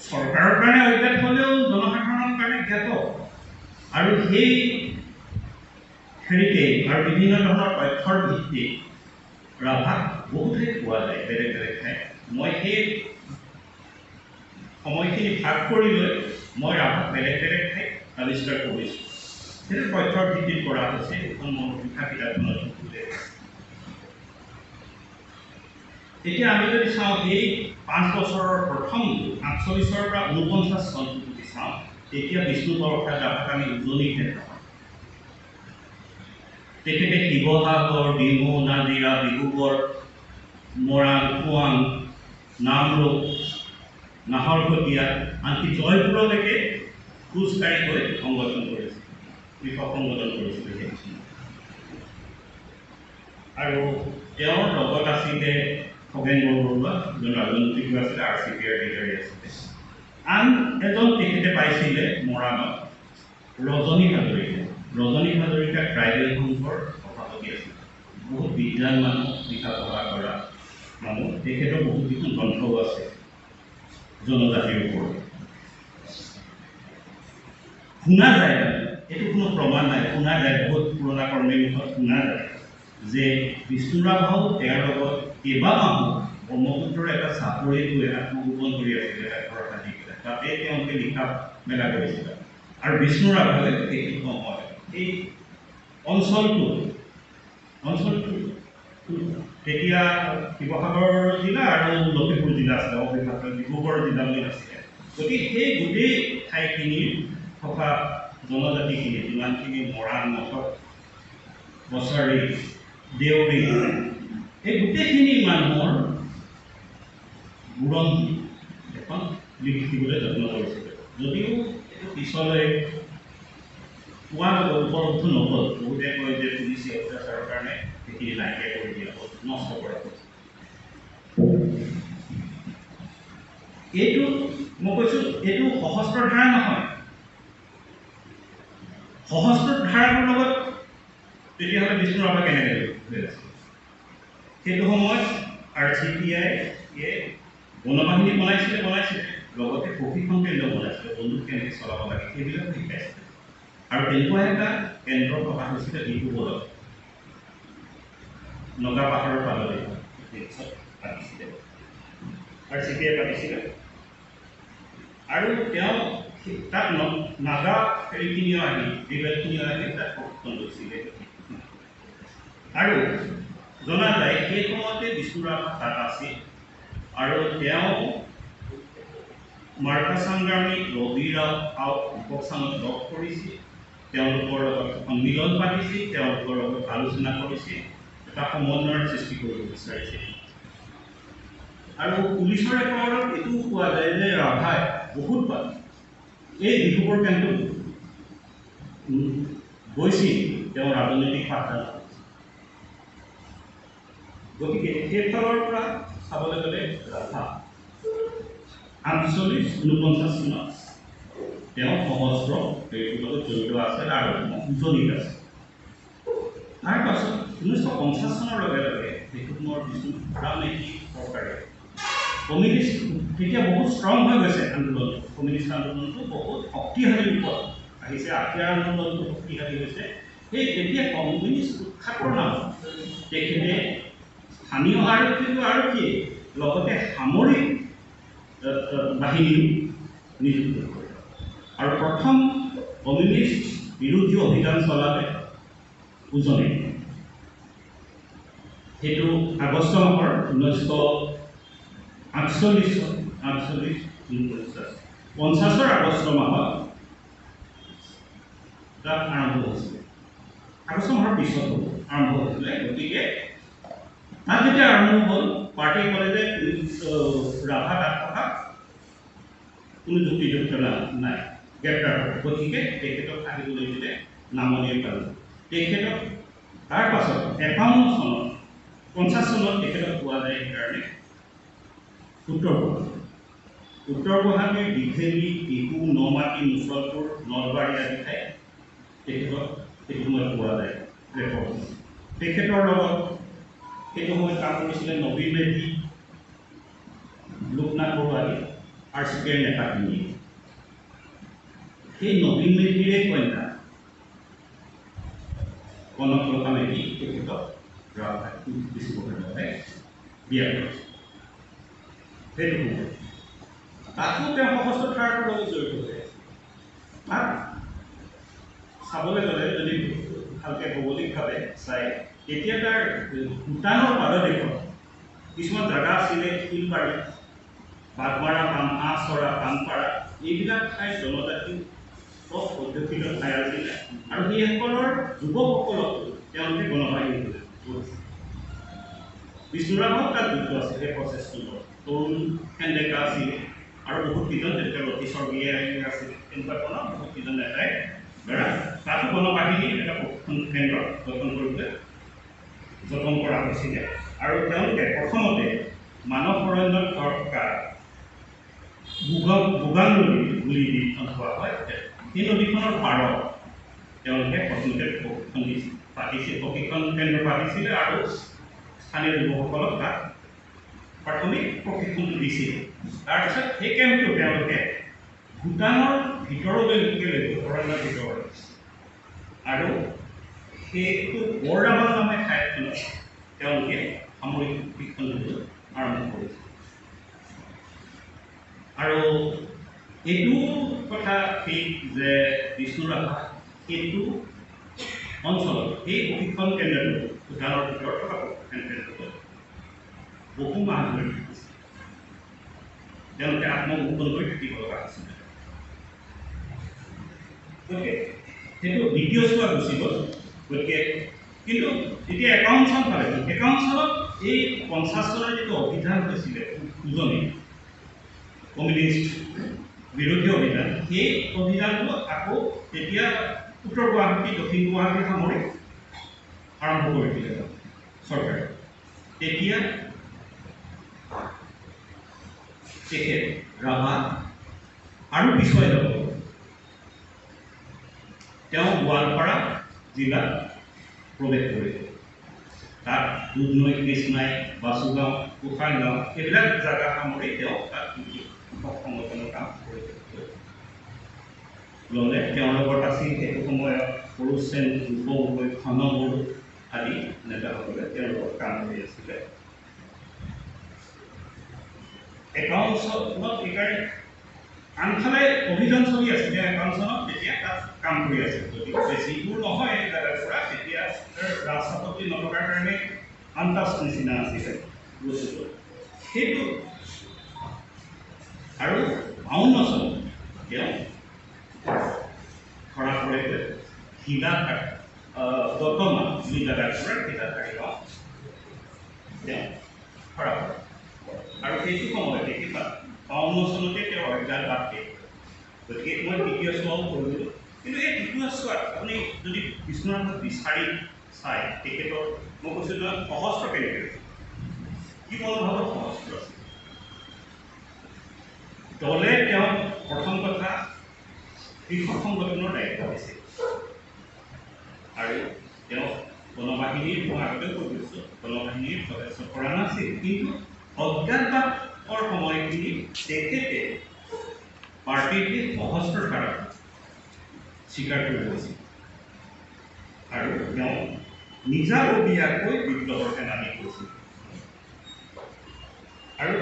চৰকাৰৰ কাৰণে অজ্ঞাত হ'লেও জনসাধাৰণৰ কাৰণে জ্ঞাত। আৰু সেই হেৰিতে আৰু বিভিন্ন ধৰণৰ তথ্যৰ ভিত্তিত ৰাভাক বহু ঠাইত পোৱা যায়, বেলেগ বেলেগ ঠাইত। মই সেই সময়খিনি ভাগ কৰি লৈ মই ৰাভাক বেলেগ বেলেগ ঠাইত আৱিষ্কাৰ কৰিছোঁ। সেইটো তথ্যৰ ভিত্তিত কৰা হৈছে। এখন মোৰ লিখা কিতাপখনত এতিয়া আমি যদি চাওঁ এই 5 বছৰৰ প্ৰথম 48ৰ পৰা 49 চনটো যদি চাওঁ, তেতিয়া বিষ্ণু বৰপ্ৰসাদ ৰাভাক আমি উজনিত দেখা পাওঁ। তেখেতে শিৱসাগৰ, ডিমৌ, নাজিৰা, ডিব্ৰুগড়, মৰাণ, খোৱাং, নামৰূপ, নাহৰকটীয়া, আনকি জয়পুৰলৈকে খোজকাঢ়ি গৈ সংগঠন কৰিছিল, কৃষক সংগঠন কৰিছিল। আৰু তেওঁৰ লগত আছিলে খগেন বৰবৰুৱা, যোন ৰাজনৈতিক আছিলে, RCPৰ লিডাৰ আছিলে। আন এজন তেখেতে পাইছিলে মৰাণত ৰজনী হাজৰিকা। ৰজনী হাজৰিকা ট্ৰাইবেল সংঘৰ সভাপতি আছিল, বহুত বিদ্যান মানুহ, লিখা পঢ়া কৰা মানুহ। তেখেতৰ বহুত কেইখন গ্ৰন্থও আছে জনজাতিৰ ওপৰত। শুনা যায়, এইটো কোনো প্ৰমাণ নাই, শুনা যায়, বহুত পুৰণা কৰ্মীৰ মুখত শুনা যায় যে বিষ্ণুৰাভাও তেওঁৰ লগত কেইবামাহো ব্ৰহ্মপুত্ৰৰ এটা চাপৰিত গৈ আত্মগোপন কৰি আছিলে, ঘৰ সাজি পেলাই। তাতে তেওঁলোকে লিখা মেলা কৰিছিলে। আৰু বিষ্ণুৰাভাৱে সেই সময় এই অঞ্চলটো তেতিয়া শিৱসাগৰ জিলা আৰু লখিমপুৰ জিলা আছিলে, অবিভক্ত ডিব্ৰুগড় জিলা বুলি আছিলে। গতিকে সেই গোটেই ঠাইখিনিৰ থকা জনজাতিখিনি, যিমানখিনি মৰাণ, মটক, কছাৰী, দেউৰী, এই গোটেইখিনি মানুহৰ বুৰঞ্জী এখন লিখিবলৈ যত্ন কৰিছিলে। যদিও এইটো পিছলৈ পোৱা উপলব্ধ নহ'ল, বহুতে কয় যে পুলিচে অত্যাচাৰৰ কাৰণে সেইখিনি নাইকিয়া কৰি দিয়া হ'ল, নষ্ট কৰা হ'ল। এইটো মই কৈছোঁ, এইটো সহস্ৰ ধাৰা নহয়। সহস্ৰ ধাৰাটোৰ লগত তেতিয়াহ'লে বিষ্ণুৰাভা কেনেকৈ হৈ আছে? সেইটো সময়ত RCPI বনবাহিনী বনাইছিলে, লগতে প্ৰশিক্ষণ কেন্দ্ৰ বনাইছিলে, বন্দুক কেনেকৈ চলাব লাগে সেইবিলাক শিকাইছিলে। আৰু তেনেকুৱা এটা কেন্দ্ৰ প্ৰকাশ হৈছিলে ডিব্ৰুগড়ত, নগা পাহাৰৰ পালতে পাতিছিলে, RCPI পাতিছিলে। আৰু তেওঁ তাত নাগা হেৰিখিনিও আহি, ৰিবেলখিনিও আহি তাত প্ৰশিক্ষণ লৈছিলে। আৰু জনা যায় সেই সময়তে বিষ্ণুৰাভা তাত আছিল। আৰু তেওঁ মাৰ্কা সংগ্ৰামী ৰবি ৰাও, দীপক চাঙক লগ কৰিছিল, তেওঁলোকৰ লগত সন্মিলন পাতিছিল, তেওঁলোকৰ লগত আলোচনা কৰিছিল, এটা সমন্বয়ৰ সৃষ্টি কৰিব বিচাৰিছিল। আৰু পুলিচৰ ৰেকৰ্ডত এইটোও পোৱা যায় যে ৰাভাই বহুতবাৰ এই ডিব্ৰুগড় কেন্দ্ৰত গৈছিল, তেওঁ ৰাজনৈতিক পাঠদান। গতিকে সেইফালৰ পৰা চাবলৈ গ'লে ৰাভা 48-49 চনত তেওঁ সহস্ৰ হেৰিটোৰ লগত জড়িত আছে আৰু উজনিত আছে। তাৰ পাছত 1950 চনৰ লগে লগে তেখেতৰ বিষ্ণুৰাম মেধি চৰকাৰে কমিউনিষ্ট, তেতিয়া বহুত ষ্ট্ৰং হৈ গৈছে আন্দোলনটো, কমিউনিষ্ট আন্দোলনটো বহুত শক্তিশালী ৰূপত আহিছে, আঠিয়াৰ আন্দোলনটো শক্তিশালী হৈছে। সেই তেতিয়া কমিউনিষ্ট উৎখাতৰ নামত তেখেতে স্থানীয় আৰক্ষীয়ে লগতে সামৰিক বাহিনীও নিযুক্ত কৰে। আৰু প্ৰথম কমিউনিষ্ট বিৰোধী অভিযান চলালে উজনিত। সেইটো আগষ্ট মাহৰ 1948-50 আগষ্ট মাহত তাত আৰম্ভ হৈছিলে। আগষ্ট মাহৰ পিছত আৰম্ভ হৈছিলে। গতিকে তাত যেতিয়া আৰম্ভ হ'ল, পাৰ্টিয়ে ক'লে যে ৰাভা তাত থকা কোনো যুক্তিযুক্ত নাই, গ্ৰেপ্তাৰ হ'ব। গতিকে তেখেতক আহিবলৈ দিলে নামনিৰ ফালে। তেখেতক তাৰ পাছত 50 চনত তেখেতক পোৱা যায় সেইকাৰণে উত্তৰ গুৱাহাটীৰ দীঘেলী, টিহু, নমাটি, মুছলপুৰ, নলবাৰী আদি ঠাইত তেখেতক সেইটো সময়ত পোৱা যায় ৰেকৰ্ড। তেখেতৰ লগত সেইটো সময়ত কাম কৰিছিলে নবীন মেধি, লোকনাথ বৰুৱা আদি RCPIৰ নেতাখিনি। সেই নবীন মেধিৰে কন্যা কনকলতা মেধি তেখেতক বিষ্ণুৰাভাই বিয়া কৰিছে। সেইটো সময়ত তাতো তেওঁ সহস্ৰ ধাৰাটোৰ লগত জড়িত হৈ আছে। তাত চাবলৈ গ'লে যদি ভালকে ভৌগোলিকভাৱে চাই, তেতিয়া তাৰ ভূটানৰ পাদদেশত কিছুমান জেগা আছিলে, শিলবাৰী, বাগমাৰা, হাঁহচৰা, পানপাৰা, এইবিলাক ঠাই জনজাতি অধ্যুষিত ঠাই আছিলে। আৰু সেইসকলৰ যুৱকসকলক তেওঁলোকে গণবাহিনী কৰিছিল। বিষ্ণুৰাভাও তাত যুক্ত আছিলে সেই প্ৰচেছটোত। তৰুণ হেণ্ডেকা আছিলে আৰু বহুত কেইজন, তেনেকৈ ৰতি স্বৰ্গীয় আছিলে, এনেকুৱা ধৰণৰ বহুত কেইজন নেতাই দ্বাৰা তাতো গণবাহিনীৰ এটা প্ৰশিক্ষণ কেন্দ্ৰ গঠন কৰিবলৈ যতন কৰা হৈছিলে আৰু তেওঁলোকে প্ৰথমতে মানৱ অৰণ্যত থকা বুগান নদী বুলি যিখন কোৱা হয় সেই নদীখনৰ পাৰত তেওঁলোকে প্ৰথমতে প্ৰশিক্ষণ কেন্দ্ৰ পাতিছিলে আৰু স্থানীয় যুৱকসকলক তাত প্ৰাথমিক প্ৰশিক্ষণটো দিছিলে। তাৰপিছত সেই কেম্পটো তেওঁলোকে ভূটানৰ ভিতৰলৈ অৰণ্যৰ ভিতৰলৈ আৰু সেইটো বৰদাবান নামে ঠাইখনত তেওঁলোকে সামৰিক প্ৰশিক্ষণটো আৰম্ভ কৰিছিল। আৰু এইটো কথা ঠিক যে বিষ্ণু ৰাভা সেইটো অঞ্চলত এই প্ৰশিক্ষণ কেন্দ্ৰটো ভূটানৰ ভিতৰত থকা প্ৰশিক্ষণ কেন্দ্ৰটো বহু মাহ ধৰি থাকিছিল। তেওঁলোকে আত্মগোপন কৰি থাকিব লগা হৈছিল। গতিকে সেইটো দ্বিতীয় চোৱা গুচি গ'ল। গতিকে কিন্তু এতিয়া 51 চন পালে 51 চনত এই 50 চনৰ যিটো অভিযান হৈছিলে উজনি কমিউনিষ্ট বিৰোধী অভিযান, সেই অভিযানটো আকৌ তেতিয়া উত্তৰ গুৱাহাটী দক্ষিণ গুৱাহাটী সামৰি আৰম্ভ কৰিছিলে চৰকাৰে। তেতিয়া তেখেত ৰাভা আৰু পিছুৱাই যাব তেওঁ গোৱালপাৰা জিলাত প্ৰৱেশ কৰিলে। তাত দুধনৈ, কৃষ্ণাই, বাসুগাঁও, গোসাইগাঁও এইবিলাক জেগা সামৰি তেওঁ তাত সংগঠনৰ কাম ল'লে। তেওঁৰ লগত আছিল সেইটো সময়ত সৰুচ সেন, ৰূপ গগৈ, ঘন বড়ো আদি নেতাসকলে তেওঁৰ লগত কাম কৰি আছিলে। 51 চনত এইকাৰণে আনফালে অভিযান চলি আছিলে। 51 চনত তেতিয়া তাত কাম কৰি আছিল। গতিকে বেছি দূৰ নহয় এই জেগাৰ পৰা। তেতিয়া ৰাজপত্ৰি নথকাৰ কাৰণে আনটাচ নিচিনা আছিলে বস্তুটো সেইটো। আৰু 52 চনত তেওঁ ধৰা পৰে ঘিলাঘাট দতমা বুলি জেগাৰ পৰা ঘিলাঘাট গাঁও তেওঁ ধৰা পৰে। আৰু সেইটো সময়তে 52 চনতে তেওঁ অজ্ঞাত বাদ দিয়ে। গতিকে মই দ্বিতীয় চোৱাও কৰিলোঁ। কিন্তু এই দ্বিতীয় চোৱাত আপুনি যদি বিষ্ণু ৰাভাক বিচাৰি চাই তেখেতৰ মই কৈছোঁ যে সহস্ৰ কেনেকৈ কি মনোভাৱত সহস্ৰ আছে। দলে তেওঁ প্ৰথম কথা কৃষক সংগঠনৰ দায়িত্ব দিছিল আৰু তেওঁ গণবাহিনীৰ মই আগতে কৈ গৈছোঁ গণবাহিনীৰ সদস্য কৰা নাছিল। কিন্তু অজ্ঞাতবাসৰ সময়খিনি তেখেতে পাৰ্টিৰ সহস্ৰ ধাৰা স্বীকাৰ কৰি লৈছিল আৰু তেওঁ নিজাববীয়াকৈ বিপ্লৱৰ সেনানী কৰিছিল। আৰু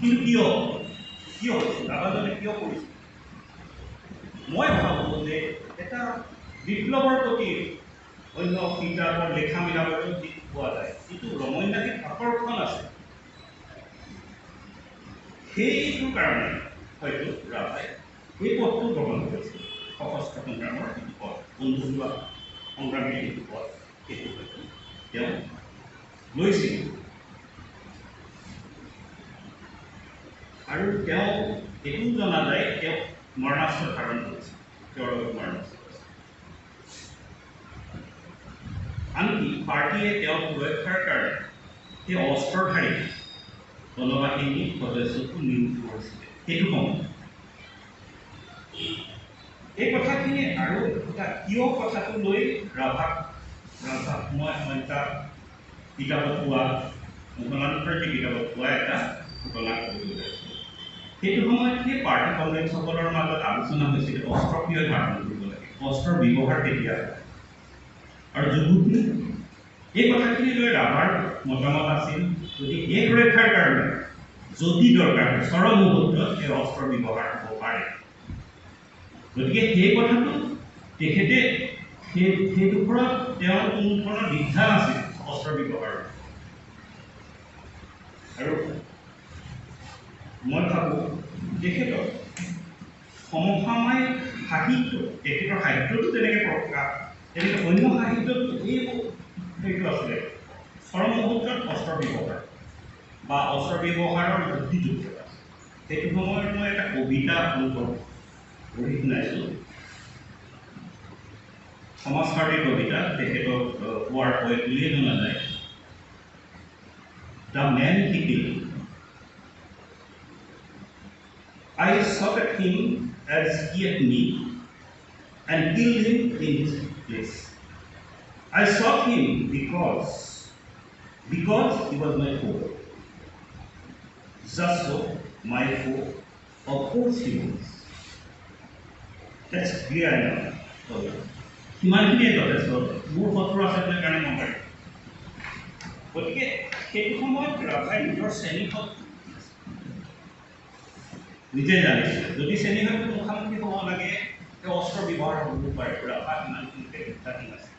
কিন্তু কিয় হৈছিল ৰাভাজনে কিয় কৰিছিল? মই ভাবোঁ যে এটা বিপ্লৱৰ প্ৰতি অন্য কিতাপৰ লেখা মিলাবলৈ যি পোৱা যায় যিটো ৰমন্যাসিক আকৰ্ষণ আছে, সেইটো কাৰণে হয়তো ৰাভাই এই পথটো গ্ৰহণ কৰিছিল। সশস্ত্ৰ সংগ্ৰামৰ যিটো পথ, বন্ধুত্ব সংগ্ৰামী যিটো পথ, সেইটো হয়তো তেওঁ লৈছিল। আৰু তেওঁ এইটোও জনা যায় তেওঁ মৰণাস্ত্ৰ ধাৰণ কৰিছিল। তেওঁৰ লগত মৰণাস্ত্ৰ আছে। আনকি পাৰ্টীয়ে তেওঁক সুৰক্ষাৰ কাৰণে সেই অস্ত্ৰধাৰী গণবাহিনীৰ সদস্যকো নিয়োগ কৰিছিলে সেইটো সময়ত। এই কথাখিনি আৰু এটা কিয় কথাটো লৈ ৰাভাক মই এটা কিতাপত পোৱা মোহনানন্দৰ কিতাপত পোৱা এটা ঘটনা ক'বলৈ ওলাইছোঁ। সেইটো সময়ত সেই পাৰ্টি কংগ্ৰেছসকলৰ মাজত আলোচনা হৈছিল অস্ত্ৰ কিয় ধাৰণ কৰিব লাগে, অস্ত্ৰৰ ব্যৱহাৰ কেতিয়া হয়। আৰু যুগুতি এই কথাখিনি লৈ ৰাভাৰ মতামত আছিল যদি এই সুৰক্ষাৰ কাৰণে যদি দৰকাৰ হয় চৰম মুহূৰ্তত এই অস্ত্ৰৰ ব্যৱহাৰ হ'ব পাৰে। গতিকে সেই কথাটো তেখেতে সেইডোখৰত তেওঁৰ কোনো ধৰণৰ দ্বিধা নাছিল অস্ত্ৰ ব্যৱহাৰৰ। আৰু মই ভাবোঁ তেখেতৰ সমসাময়িক সাহিত্য, তেখেতৰ সাহিত্যটো তেনেকৈ প্ৰকাশ, তেনেকৈ অন্য সাহিত্যত এই সেইটো আছিলে চৰম মুহূৰ্তত অস্ত্ৰ ব্যৱহাৰ বা অস্ত্ৰ ব্যৱহাৰৰ যুক্তিযুক্ততা। সেইটো সময়ত মই এটা কবিতা পঢ়ি শুনাইছোঁ। সমাজবাদী কবিতা তেখেতক পোৱাৰ পয়েট বুলিয়ে জনা যায়। The man he killed. I shot at him as he at me and killed him in his place. I shot him because he was my foe. Just so, my foe, of course he was. That's clear enough. সিমানখিনিয়ে যথেষ্ট। মোৰ শত্ৰু আছে বুলি কাৰণে গম পায়। গতিকে সেইটো সময়ত ৰাভাই নিজৰ শ্ৰেণীখন নিজে জানিছিল। যদি শ্ৰেণীখনটো মুখামুখি হ'ব লাগে, তেওঁ অস্ত্ৰ ব্যৱহাৰ হ'ব পাৰে। ৰাভা সিমানখিনিতে দাঁতি আছে।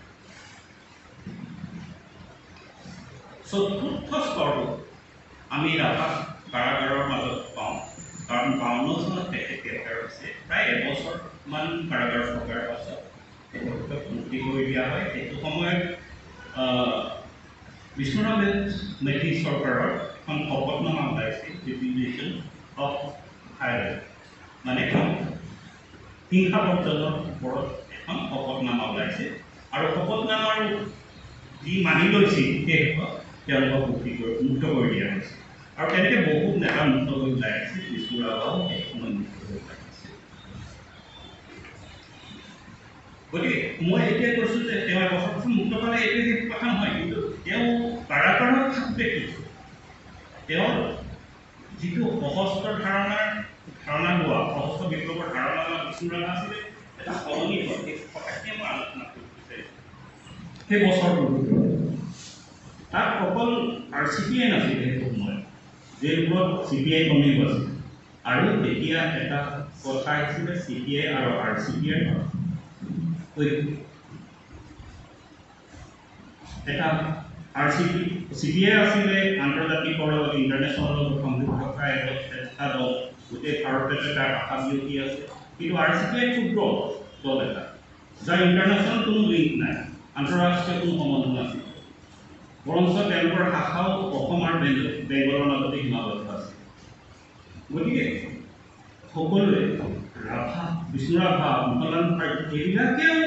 চতুৰ্থ স্তৰটো আমি ৰাভাক কাৰাগাৰৰ মাজত পাওঁ, কাৰণ 52 চনত তেখেত গ্ৰেপ্তাৰ হৈছে। প্ৰায় এবছৰমান কাৰাগাৰত থকাৰ পাছত তেখেতক মুক্তি কৰি দিয়া হয়। সেইটো সময়ত বিষ্ণুৰাম মেধি চৰকাৰৰ এখন শপতনামা ওলাইছিল, ৰিপিউটেশ্যন অফ ভায়োলেন্স, মানে হিংসা বৰ্জনৰ ওপৰত এখন শপতনামা ওলাইছে। আৰু শপতনামাৰ যি মানি লৈছিল সেইসকলক তেওঁলোকক মুক্ত কৰি দিয়া হৈছে। আৰু তেনেকৈ বহুত নেতা মুক্ত হৈ ওলাই আহিছিল। বিষ্ণু ৰাভাও সেই সময়ত মুক্ত হৈ ওলাই আহিছিল। গতিকে মই এতিয়া কৈছোঁ যে তেওঁ এবছৰ পিছত মুক্ত পালে, এইটো সেই কথা নহয়। কিন্তু তেওঁ কাৰাগাৰত থাকোঁতে কি তেওঁৰ যিটো সশস্ত্ৰ ধাৰণা লোৱা, সশস্ত্ৰ বিপ্লৱৰ ধাৰণা লোৱা বিষ্ণু ৰাভা আছিলে, এটা সলনি হয়। সেই কথাখিনিয়ে মই আলোচনা কৰিব বিচাৰিছোঁ। সেই বছৰটোৰ তাত অকল RCPI নাছিলে সেইটো সময়ত, যিবোৰত CPI কমিব আছিল। আৰু তেতিয়া এটা কথা আহিছিলে CPI আৰু RCPI এটা CPI আছিলে আন্তৰ্জাতিকৰ লগত, ইণ্টাৰনেশ্যনেল লগত সংযুক্ত থকা এটা দল। গোটেই ভাৰততে তাৰ আশা বিয়পি আছে। কিন্তু RCPI ক্ষুদ্ৰ দল এটা, যাৰ ইণ্টাৰনেশ্যনেল কোনো লিংক নাই, আন্তঃৰাষ্ট্ৰীয় কোনো সম্বন্ধ নাছিল। বৰঞ্চ তেওঁলোকৰ শাখাও অসম আৰু বেংগলৰ মাজতে সীমাবদ্ধ আছে। গতিকে সকলোৱে ৰাভা, বিষ্ণু ৰাভা, মোহনলাল এইবিলাকেও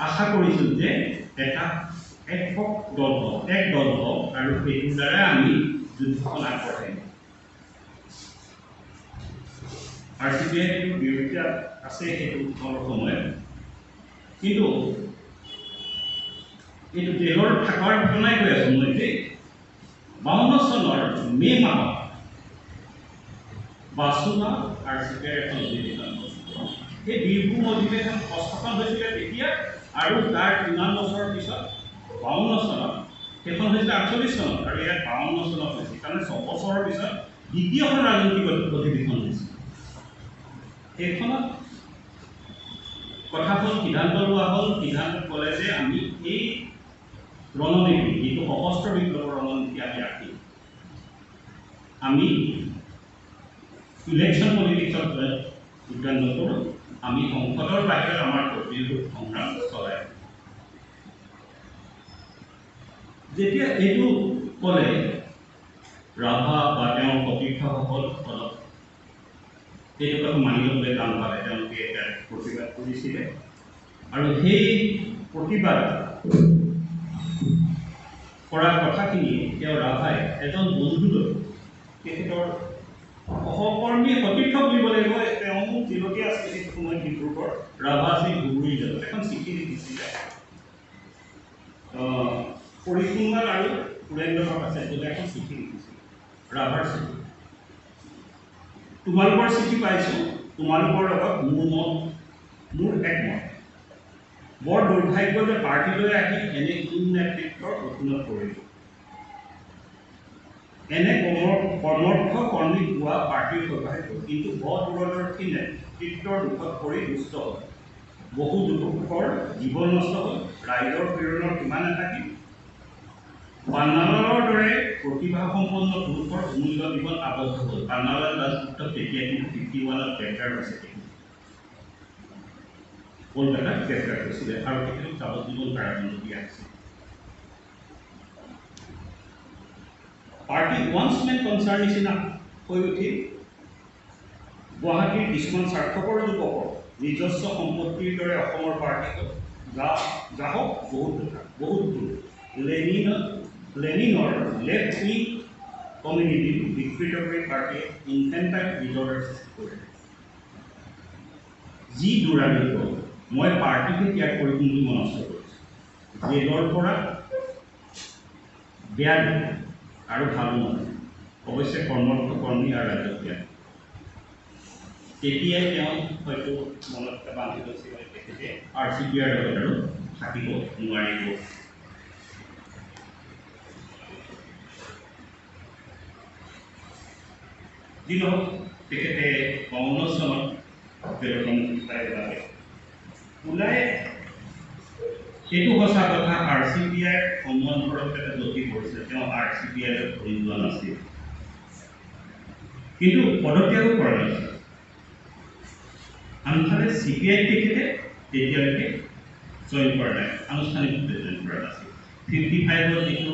আশা কৰিছিল যে এটা একক দল হওক, এক দল হওক, আৰু সেইটোৰ দ্বাৰা আমি যুদ্ধখন আগবঢ়াই নিম। RCPI বিৰোধিতা আছে সেইটো সময়ত। কিন্তু এইটো জেলৰ থকাৰ ঘটনাই কৈ আছোঁ মই দেই। 52 চনৰ মে' মাহত বাসুনা RCPI এখন অধিৱেশন হৈছিল। সেই বীৰভূম অধিৱেশন ষষ্ঠখন হৈছিলে তেতিয়া, আৰু তাৰ 3 বছৰৰ পিছত 52 চনত সেইখন হৈছিলে 48 চনত, আৰু ইয়াত 52 চনত হৈছিল। কাৰণে 6 বছৰৰ পিছত দ্বিতীয়খন ৰাজনৈতিক অধিৱেশন হৈছিল। সেইখনত কথা হ'ল, সিদ্ধান্ত লোৱা হ'ল, সিদ্ধান্তত ক'লে যে আমি এই ৰণনীতি, যিটো সশস্ত্ৰ বিপ্লৱৰ ৰণনীতি আমি ৰাখিম। আমি ইলেকশ্যন পলিটিক্সত যোগদান নকৰোঁ, আমি সংসদৰ বাহিৰত আমাৰ প্ৰতিৰোধ সংগ্ৰাম চলাই। যেতিয়া এইটো ক'লে, ৰাভা বা তেওঁৰ সতীৰ্থসকল অলপ এইটো কথা মানি ল'বলৈ টান পালে। তেওঁলোকে এটা প্ৰতিবাদ কৰিছিলে, আৰু সেই প্ৰতিবাদ কৰা কথাখিনি তেওঁ ৰাভাই এজন বন্ধুলৈ, তেখেতৰ সহকৰ্মী সতীৰ্থ বুলিব লাগিব, তেওঁ তিলকী আছিল সেইটো সময়ত ডিব্ৰুগড়, ৰাভা আছিল ধুবুৰী জিলাত, এখন চিঠি লিখিছিলে। পৰিসুন্নাল আৰু সুৰেন্দ্ৰ ভট্টাচাৰ্যলৈ এখন চিঠি লিখিছিল, ৰাভাৰ চিঠি। তোমালোকৰ চিঠি পাইছোঁ, তোমালোকৰ লগত মোৰ একমত। বৰ দুৰ্ভাগ্য যে পাৰ্টিলৈ আহি এনে হীন নেতৃত্বৰ অধীনত পৰিলোঁ। এনে কৰ্মৰ্থ কৰ্মী হোৱা পাৰ্টিৰ সৌভাগ্য, কিন্তু বৰ দূৰদৰ্শী নেতৃত্বৰ দুখত পৰি দুষ্ট হ'ল। বহু যুৱকৰ জীৱন নষ্ট হ'ল, ৰাইজৰ প্ৰেৰণৰ সীমা নাথাকিল। পান্নালালৰ দৰে প্ৰতিভাসম্পন্ন পুৰুষৰ অমূল্য জীৱন আবদ্ধ হ'ল। পান্নালাল দাসগুপ্ত তেতিয়া কিন্তু 51ত গ্ৰেপ্তাৰ হৈছে, কলকাতাত গ্ৰেপ্তাৰ হৈছিলে, আৰু তেখেতক যাৱজ্জীৱন কাৰাদণ্ড দিয়া হৈছিল। পাৰ্টি ওৱান্স মেন কনচাৰ্ণ নিচিনা হৈ উঠিল। গুৱাহাটীৰ কিছুমান স্বাৰ্থপৰ যুৱকৰ নিজস্ব সম্পত্তিৰ দৰে অসমৰ পাৰ্টিক যাহক বহুত লেনিনৰ লেফ্ট উইং কমিউনিটি বিকৃত কৰি পাৰ্টিয়ে ইনফেণ্টাইল ৰিজৰ্টৰ সৃষ্টি কৰে। যি দুৰাৰোগ্য মই পাৰ্টিকে ত্যাগ কৰি কিন্তু মনস্থ কৰিছোঁ। জেলৰ পৰা বেয়া দিন আৰু ভাল নহয়, অৱশ্যে কৰ্মৰত কৰ্মী আৰু ৰাজকীয়। তেতিয়াই তেওঁ হয়তো মনত বান্ধি লৈছিল তেখেতে RCPৰ লগত আৰু থাকিব নোৱাৰিব। যি নহওক তেখেতে 52 চনত বেলখন ওলাই এইটো সঁচা কথা RCPৰ সম্বন্ধৰত এটা গতি কৰিছে। তেওঁ RCPৰ ধৰি যোৱা নাছিল, কিন্তু পদত্যাগো কৰা নাছিল। আনফালে CPI তেখেতে তেতিয়ালৈকে জইন কৰা নাই, আনুষ্ঠানিকভাৱে জইন কৰা নাছিল। 55ত যিটো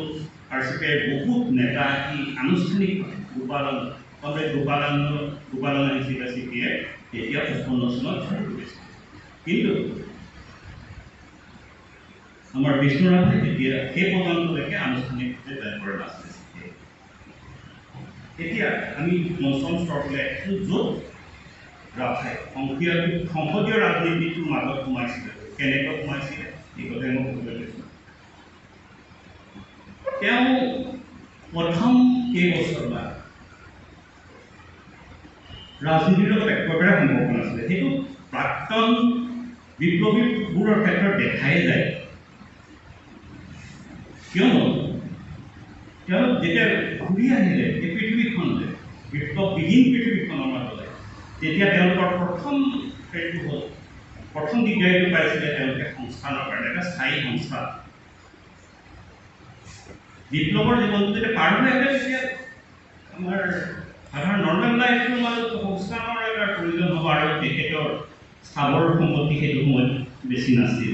RCPৰ বহুত নেতা আহি আনুষ্ঠানিকভাৱে গোপালন আহিছিলে CPI, তেতিয়া 55 চনত জইন কৰিছিল। কিন্তু আমাৰ বিষ্ণুৰাভাই তেতিয়া সেই পৰ্যন্তলৈকে আনুষ্ঠানিকভাৱে জইন কৰা নাছিলে। এতিয়া আমি পঞ্চম স্তৰলৈ আহিছোঁ, য'ত ৰাভাই সংসদীয় ৰাজনীতিটোৰ মাজত সোমাইছিলে। কেনেকৈ সোমাইছিলে এই কথাই মই ক'বলৈ লৈছোঁ। তেওঁ প্ৰথম কেইবছৰমান ৰাজনীতিৰ লগত একেবাৰে সম্পৰ্ক নাছিলে। সেইটো প্ৰাক্তন বিপ্লৱীবোৰৰ ক্ষেত্ৰত দেখাই যায়। কিয়নো তেওঁ যেতিয়া ঘূৰি আহিলে এই পৃথিৱীখনলৈ, বিপ্লৱবিহীন পৃথিৱীখনৰ মাজলৈ, তেতিয়া তেওঁলোকৰ প্ৰথম দিগদাৰীটো পাইছিলে তেওঁলোকে সংস্থানৰ কাৰণে এটা স্থায়ী সংস্থা। বিপ্লৱৰ জীৱনটো যেতিয়া পাৰ হৈ আহে, তেতিয়া আমাৰ সাধাৰণ নৰ্মেল লাইফটোৰ মাজত সংস্থানৰ এটা প্ৰয়োজন হ'ব, আৰু তেখেতৰ স্থাৱৰ সম্পত্তি সেইটো সময়ত বেছি নাছিল,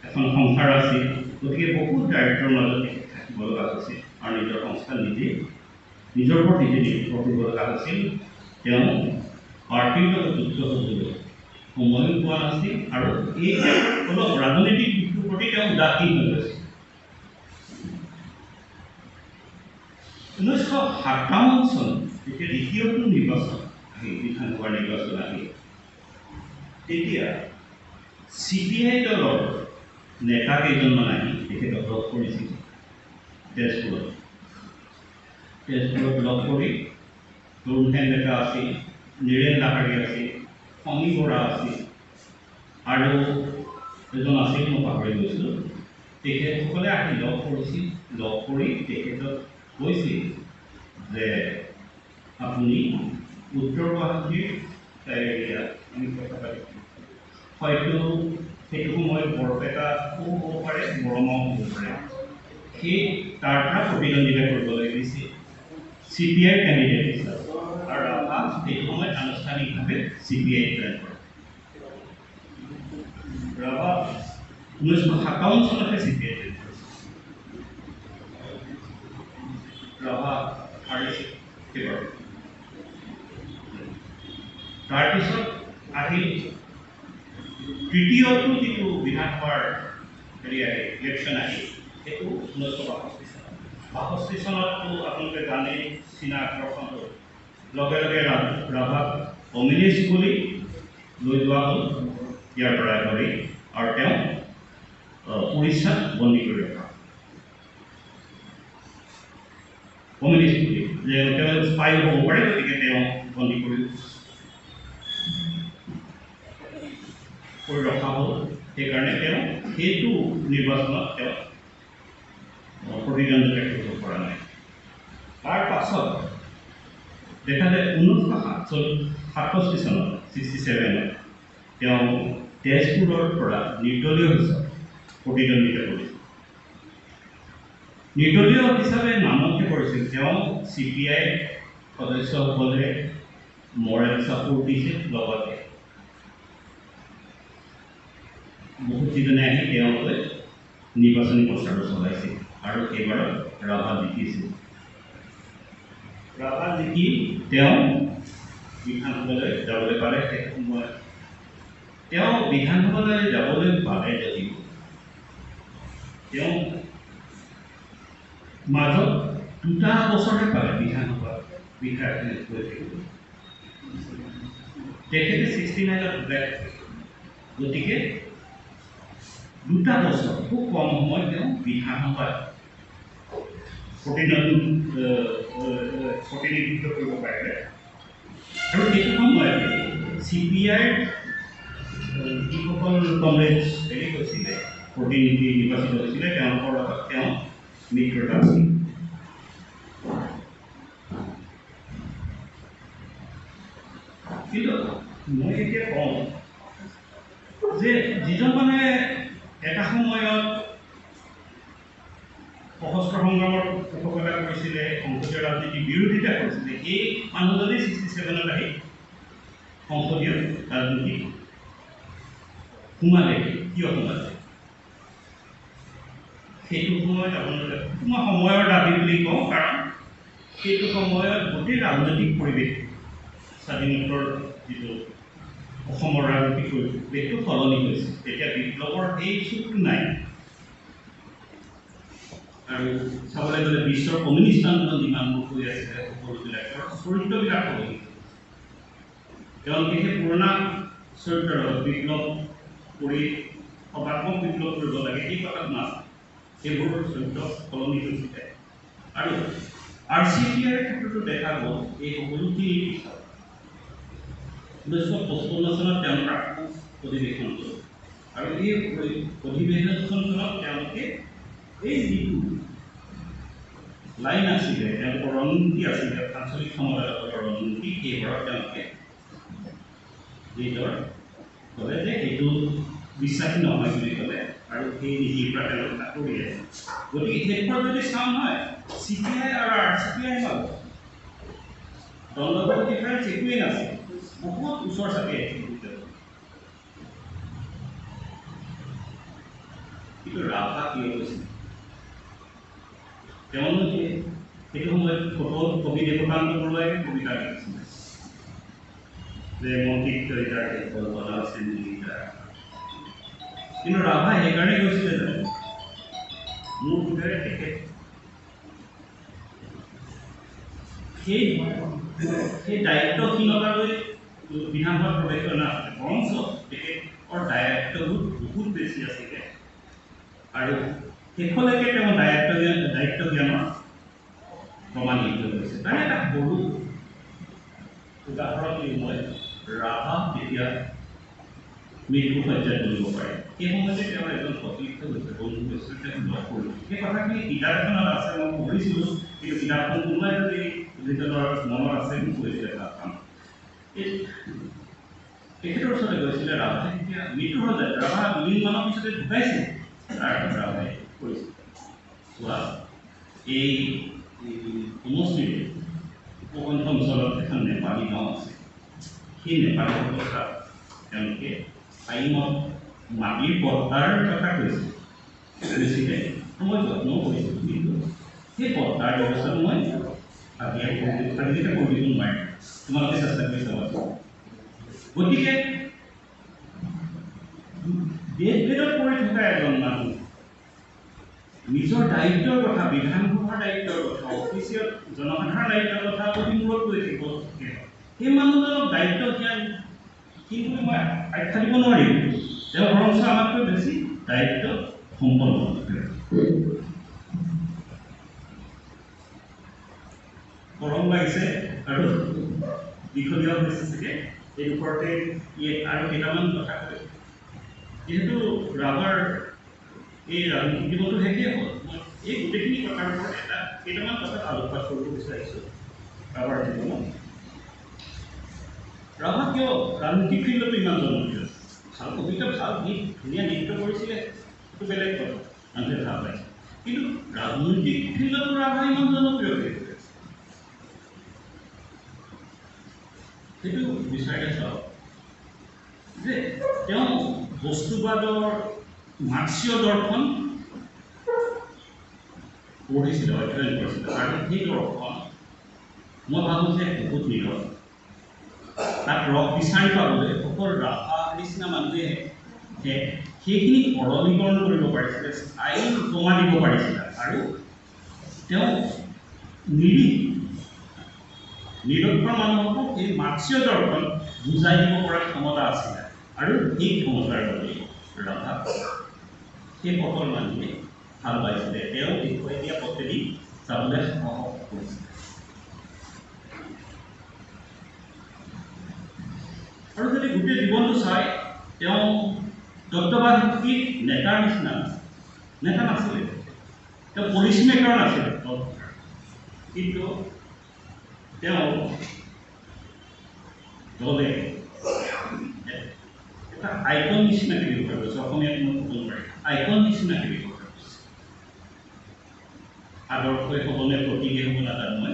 এখন সংসাৰ আছিল। গতিকে বহুত দায়িত্বৰ মাজত থাকিব লগা হৈছিল আৰু নিজৰ সংস্থা নিজৰ ওপৰত নিজে নিৰ্ভৰ কৰিব লগা হৈছিল। তেওঁ পাৰ্টিৰ লগত যুক্ত হ'বলৈ সময়ো পোৱা নাছিল, আৰু এই অলপ ৰাজনৈতিক দিশটোৰ প্ৰতি তেওঁ উদাসীন হৈ গৈছিল। 1957 চনত যেতিয়া দ্বিতীয়টো নিৰ্বাচন আহিল, বিধানসভাৰ নিৰ্বাচন আহিল, তেতিয়া CPI দলৰ নেতা কেইজনমান আহি তেখেতক লগ কৰিছিল তেজপুৰত লগ কৰি তৰুণসেন ডেকা আছিল, নীৰেণ লাহাৰী আছিল, সমী বৰা আছিল, আৰু এজন আছিল মই পাহৰি গৈছিলোঁ। তেখেতসকলে আহি লগ কৰিছিল। লগ কৰি তেখেতক কৈছিল যে আপুনি উত্তৰ গুৱাহাটীৰ আমি কথা পাতিছোঁ, হয়তো সেইটো সময়ত বৰপেটাও হ'ব পাৰে, বৰমাও হ'ব পাৰে, সেই তাৰ পৰা প্ৰতিদ্বন্দ্বিতা কৰিবলৈ দিছিল CPI কেণ্ডিডেট হিচাপে। আৰু ৰাভা সেইটো সময়ত আনুষ্ঠানিকভাৱে CPI জইন কৰে। ৰাভা 1957 চনতে CPI জইন কৰিছিল। ৰাভা হাৰিছিল কেৱল। তাৰপিছত আহিল তৃতীয়টো যিটো বিধানসভাৰ ইলেকশ্যন আহিল, সেইটো 1962 চনততো আপোনালোকে জানেই চীনা আক্ৰমণ হ'ল। লগে লগে ৰাভাক কমিউনিষ্ট বুলি লৈ যোৱা হ'ল ইয়াৰ পৰা ধৰি, আৰু তেওঁ উৰিষ্যাত বন্দী কৰি ৰখা কমিউনিষ্ট বুলি, যে তেওঁ স্পাই হ'ব পাৰে, গতিকে তেওঁ বন্দী কৰি ৰখা হ'ল। সেইকাৰণে তেওঁ সেইটো নিৰ্বাচনত তেওঁ প্ৰতিদ্বন্দ্বিতা কৰিব পৰা নাই। তাৰ পাছত দেখা যায় 1967 চনত 67 তেওঁ তেজপুৰৰ পৰা নিৰ্দলীয় হিচাপে প্ৰতিদ্বন্দ্বিতা কৰিছিল। নিৰ্দলীয় হিচাপে নামভৰ্তি কৰিছিল। তেওঁ CPI সদস্যসকলে মৰেল ছাপোৰ্ট দিছিল, লগতে বহুত কেইজনে আহি তেওঁলোকে নিৰ্বাচনী প্ৰচাৰো চলাইছিল, আৰু এইবাৰত ৰাভা জিকিছিল। ৰাভা জিকি তেওঁ বিধানসভালৈ যাবলৈ পালে। সেই সময়ত তেওঁ বিধানসভালৈ যাবলৈ পালে যদিও তেওঁ মাজত 2টা বছৰহে পালে বিধানসভা বিষয়াখিনি হৈ থাকিব। তেখেতে 69ত ব্লেক গতিকে 2টা বছৰ খুব কম সময় তেওঁ বিধানসভাত প্ৰতিনিধিত্ব কৰিব পাৰিলে। আৰু সেইটো সময়তে CPIৰ যিসকল কংগ্ৰেছ হেৰি হৈছিলে প্ৰতিনিধি নিৰ্বাচিত হৈছিলে তেওঁলোকৰ লগত তেওঁ মিত্ৰতা আছিল। কিন্তু মই এতিয়া কওঁ যে যিজন মানে এটা সময়ত সশস্ত্ৰ সংগ্ৰামৰ পোষকতা কৰিছিলে, সংসদীয় ৰাজনীতিৰ বিৰোধিতা কৰিছিলে, এই মানুহজনে 67ত আহি সংসদীয় ৰাজনীতি সোমালে। কিয় সোমালে? সেইটো সময়ত আপোনালোকে মই সময়ৰ দাবী বুলি কওঁ, কাৰণ সেইটো সময়ত গোটেই ৰাজনৈতিক পৰিৱেশ স্বাধীনোত্তৰ যিটো অসমৰ ৰাজনৈতিক পৰিৱেশটো সলনি হৈছে। তেতিয়া বিপ্লৱৰ সেই চুকটো নাই। আৰু চাবলৈ গ'লে বিশ্বৰ কমিউনিষ্ট আন্দোলন যিমানবোৰ হৈ আছিলে সকলোবিলাকৰ চৰিত্ৰবিলাক সলনি। তেওঁলোকে সেই পুৰণা চৰিত্ৰৰ বিপ্লৱ কৰি সভাত্মক বিপ্লৱ কৰিব লাগে এই কথাত নাছিল। সেইবোৰ চৰিত্ৰ সলনি হৈছিলে। আৰু RCPৰ ক্ষেত্ৰতো দেখা গ'ল এই সকলোখিনি পিছত 1955 চনত তেওঁলোকে আকৌ অধিৱেশন হ'ল। আৰু এই অধিৱেশনখনত তেওঁলোকে এই যিটো লাইন আছিলে, তেওঁলোকৰ ৰণনীতি আছিলে, আঞ্চলিক সমবায়ৰ ৰণনীতি, সেইবোৰত তেওঁলোকে নিজৰ ক'লে যে সেইটো বিশ্বাসী নহয় বুলি ক'লে আৰু সেই নীতিৰ পৰা তেওঁলোক আঁতৰি আছে। গতিকে শেষত যদি চাওঁ নহয়, CPI আৰু RCPI মাজত দণ্ডগত ডিফাৰেঞ্চ একোৱেই নাছিল, বহুত ওচৰ চাপি আহিছিল। কিন্তু ৰাভা কিয় কৈছিল? তেওঁলোকে সেইটো সময়ত কবি দেৱকান্ত বৰুৱাই কবিতা লিখিছিলে যে মৌখিক চৰিতাৰ কল্পনা আছে নিলিখা। কিন্তু ৰাভা সেইকাৰণে কৈছিলে যে মোৰ বোধেৰে তেখেত সেই দায়িত্বহীনতালৈ বিধানসভাত প্ৰৱেশ কৰা নাছিলে, বৰঞ্চ তেখেতৰ দায়িত্ববোৰ বহুত বেছি আছিলে। আৰু শেষলৈকে তেওঁ দায়িত্ব জ্ঞানৰ প্ৰমাণিত হৈছে। তাৰে এটা সৰু উদাহৰণ দি মই ৰাভা তেতিয়া মৃত্যু সজ্জাত তুলিব পাৰে। সেই সময়তে তেওঁ এজন সতীৰ্থ হৈছে, বন্ধু হৈছে, তেওঁ লগ কৰিলোঁ। সেই কথাখিনি কিতাপ এখনত আছে, মই পঢ়িছিলোঁ, কিন্তু কিতাপখন কোনোবাই যদি যিজনৰ মনত আছে মোক কৈছিলে তাত পাম। তেখেতৰ ওচৰতে গৈছিলে ৰাভাই তেতিয়া মৃত্যু সজ্জাত, ৰাভা 2 দিনমানৰ পিছতে ঢুকাইছিল। তাৰপিছত ৰাভাই কৰিছিল চোৱা এই সমষ্টিৰে উপকণ্ঠ অঞ্চলত এখন নেপালী গাঁও আছে। সেই নেপালীসকলৰ তাত তেওঁলোকে আইনত মাটিৰ পট্টাৰ কথা কৈছিল। মই যত্ন কৰিছিলোঁ, কিন্তু সেই পট্টাৰ ব্যৱস্থাটো মই আজিলৈকে কৰি দিব নোৱাৰিম। তোমালোকে চেষ্টা কৰি চাবাচোন। গতিকে দেশভেদত পৰি থকা এজন মানুহ নিজৰ দায়িত্বৰ কথা, বিধানসভাৰ দায়িত্বৰ কথা, অফিচিয়েল জনসাধাৰণৰ দায়িত্বৰ কথা অতি মূৰত কৈ থাকিব। সেই মানুহজনক দায়িত্ব জ্ঞান কিন্তু মই আখ্যা দিব নোৱাৰিম। তেওঁ বৰঞ্চ আমাতকৈ বেছি দায়িত্ব সম্পন্ন। গৰম লাগিছে আৰু দীঘলীয়া হৈছে চাগে, এই ওপৰতে আৰু কেইটামান কথা কৈ যিহেতু ৰাভাৰ এই ৰাজনীতি জীৱনটো শেষেই হ'ল, মই এই গোটেইখিনি কথাৰ ওপৰত কেইটামান কথা আলোকপাত কৰিব বিচাৰিছোঁ। ৰাভাৰ জীৱনত ৰাভা কিয় ৰাজনীতিক ফিল্ডতো ইমান জনপ্ৰিয়? ভাল কবিতা, ভাল গীত, ধুনীয়া নৃত্য কৰিছিলে, সেইটো বেলেগ কথা, মানুহে ভাল পাইছে। কিন্তু ৰাজনৈতিক ফিল্ডতো ৰাভা ইমান জনপ্ৰিয় হৈ পৰিছে, সেইটো বিচাৰি চাওক যে তেওঁ বস্তুবাদৰ মাৰ্ক্সীয় দৰ্শন পঢ়িছিলে, অধ্যয়ন কৰিছিলে। আৰু সেই দৰ্শন মই ভাবোঁ যে বহুত নীৰৱ। তাত ৰস বিচাৰি পাবলৈ অকল ৰাভা নিচিনা মানুহে সেইখিনি সৰলীকৰণ কৰিব পাৰিছিলে, আইন জমা দিব পাৰিছিলে আৰু তেওঁ নিৰক্ষৰ মানুহকো এই মাৰ্ক্সীয় দৰ্শন বুজাই দিব পৰা ক্ষমতা আছিলে আৰু সেই ক্ষমতাৰ বাবে ৰাভা সেই সকল মানুহে ভাল পাইছিলে, তেওঁ দেখুৱাই দিয়া পথেদি যাবলৈ সাহস কৰিছিলে। আৰু যদি গোটেই জীৱনটো চাই তেওঁ তত্ত্ববাদী নেতাৰ নিচিনা নেতা নাছিলে, তেওঁ পলিচি মেকাৰ নাছিলে, কিন্তু তেওঁ দলে এটা আইকন নিচিনাকৈ ব্যৱহাৰ কৰিছে, অসমীয়াত মই ক'ব নোৱাৰি, আইকন নিচিনাকৈ ব্যৱহাৰ কৰিছে। আদৰ্শই হ'বনে প্ৰতীকে হ'ব নাজানো মই,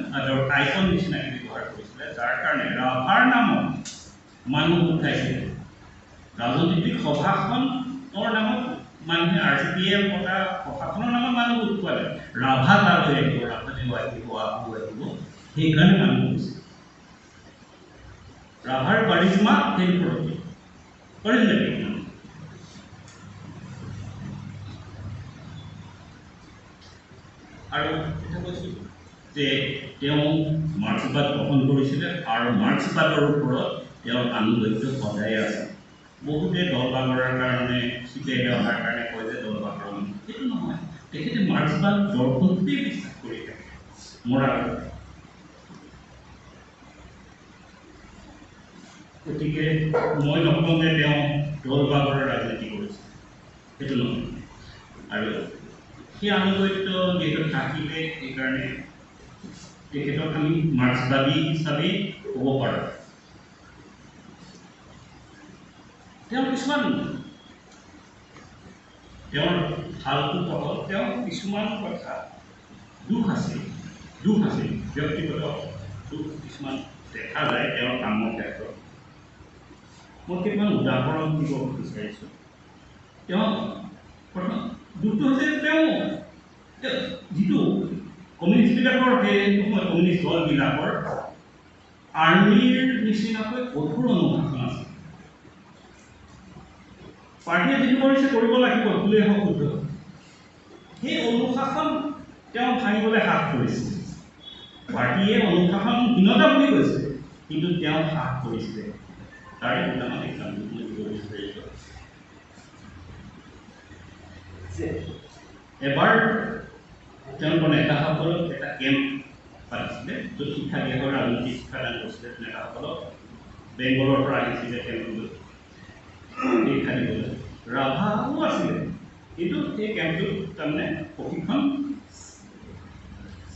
আইকন নিচিনাকৈ ব্যৱহাৰ কৰিছিলে, যাৰ কাৰণে ৰাভাৰ নামত মানুহ উঠাইছিলে। ৰাজনৈতিক সভাখনৰ নামত মানুহে RCPM পতা সভাখনৰ নামত মানুহ উঠোৱালে, ৰাভা তালৈ আহিব, ৰাভাদেও আহিব, আহু আহিব, সেইকাৰণে মানুহ হৈছে। ৰাভাৰ কাৰিজমা সেই প্ৰতি কৰিম নেকি? আৰু এটা কৈছোঁ যে তেওঁ মাৰ্ক্সবাদ গ্ৰহণ কৰিছিলে আৰু মাৰ্ক্সবাদৰ ওপৰত তেওঁৰ আনুগত্য সদায় আছে। বহুতে দল বাগৰাৰ কাৰণে চিটাই অহাৰ কাৰণে কয় যে দল বাগৰ, সেইটো নহয়, তেখেতে মাৰ্ক্সবাদ দৰ্শনতেই বিশ্বাস কৰি থাকে মৰাৰ। গতিকে মই নকওঁ যে তেওঁ দল বাগৰৰ ৰাজনীতি কৰিছে, সেইটো নহয়। আৰু সেই আনুগত্য যিহেতু থাকিলে সেইকাৰণে তেখেতক আমি মাৰ্ক্সবাদী হিচাপে ক'ব পাৰোঁ। তেওঁ কিছুমান তেওঁৰ ভালটো কথা, তেওঁ কিছুমান কথা দুখ আছিল, ব্যক্তিগত দুখ কিছুমান দেখা যায় তেওঁৰ কামৰ ক্ষেত্ৰত। মই কেইটামান উদাহৰণ দিব বিচাৰিছোঁ। তেওঁ প্ৰথম দুখটো হৈছে তেওঁ যিটো কমিউনিষ্টবিলাকৰ কমিউনিষ্ট দলবিলাকৰ আৰ্মিৰ নিচিনাকৈ কঠোৰ অনুশাসন আছে। পাৰ্টীয়ে যিটো কৰিছে কৰিব লাগিব, ভুলেই হওক শুদ্ধ, সেই অনুশাসন তেওঁ ভাঙিবলৈ হ্ৰাস কৰিছে। পাৰ্টীয়ে অনুশাসনহীনতা বুলি কৈছে, কিন্তু তেওঁ হ্ৰাস কৰিছিলে। তাৰে দুটামান এক্সাম্পল মই দিব বিচাৰিছোঁ। এবাৰ তেওঁলোকৰ নেতাসকলক এটা কেম্প পাতিছিলে, য'ত শিক্ষা দিয়াৰ ৰাজনৈতিক শিক্ষাদান কৰিছিলে। নেতাসকলক বেংগলৰ পৰা আহিছিলে কেম্পটোলৈ শিক্ষা দিবলৈ, ৰাভাও আছিলে, কিন্তু সেই কেম্পটোত তাৰমানে প্ৰশিক্ষণ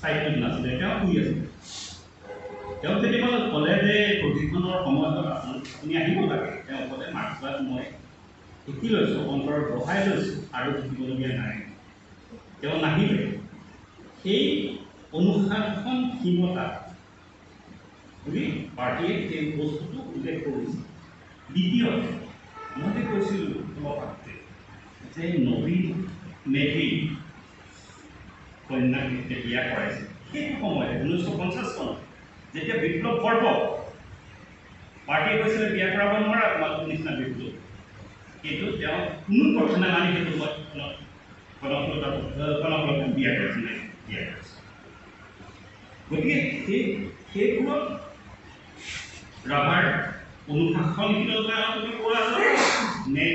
চাইটটোত নাছিলে, তেওঁ শুই আছিলে। তেওঁক কেতিয়াবা ক'লে যে প্ৰশিক্ষণৰ সময়ত আপুনি আহিব লাগে, তেওঁ ক'লে মাৰ্ক্সবাদ মই শিকি লৈছোঁ, অন্তৰত বহাই লৈছোঁ আৰু শিকিবলগীয়া নাই। তেওঁ নাহিলে। সেই অনুশাসনহীনতা বুলি পাৰ্টীয়ে সেই বস্তুটো উল্লেখ কৰিছে। দ্বিতীয়তে মই যে কৈছিলোঁ অলপ আগতে যে নবীন মেধি কন্যাক বিয়া কৰাইছে, সেইটো সময়তে 1950 চনত যেতিয়া বিপ্লৱ পৰ্ব, পাৰ্টীয়ে কৈছিলে বিয়া কৰাব নোৱাৰা তোমালোকৰ নিচিনা বিপ্লৱ, কিন্তু তেওঁ কোনো কথা নামানি সেইটো কনকলতাক বিয়া কৰিছিলে। গতিকে সেইবোৰত ৰাভাৰ অনুশাসনশীলতা বুলি কোৱা যায় নে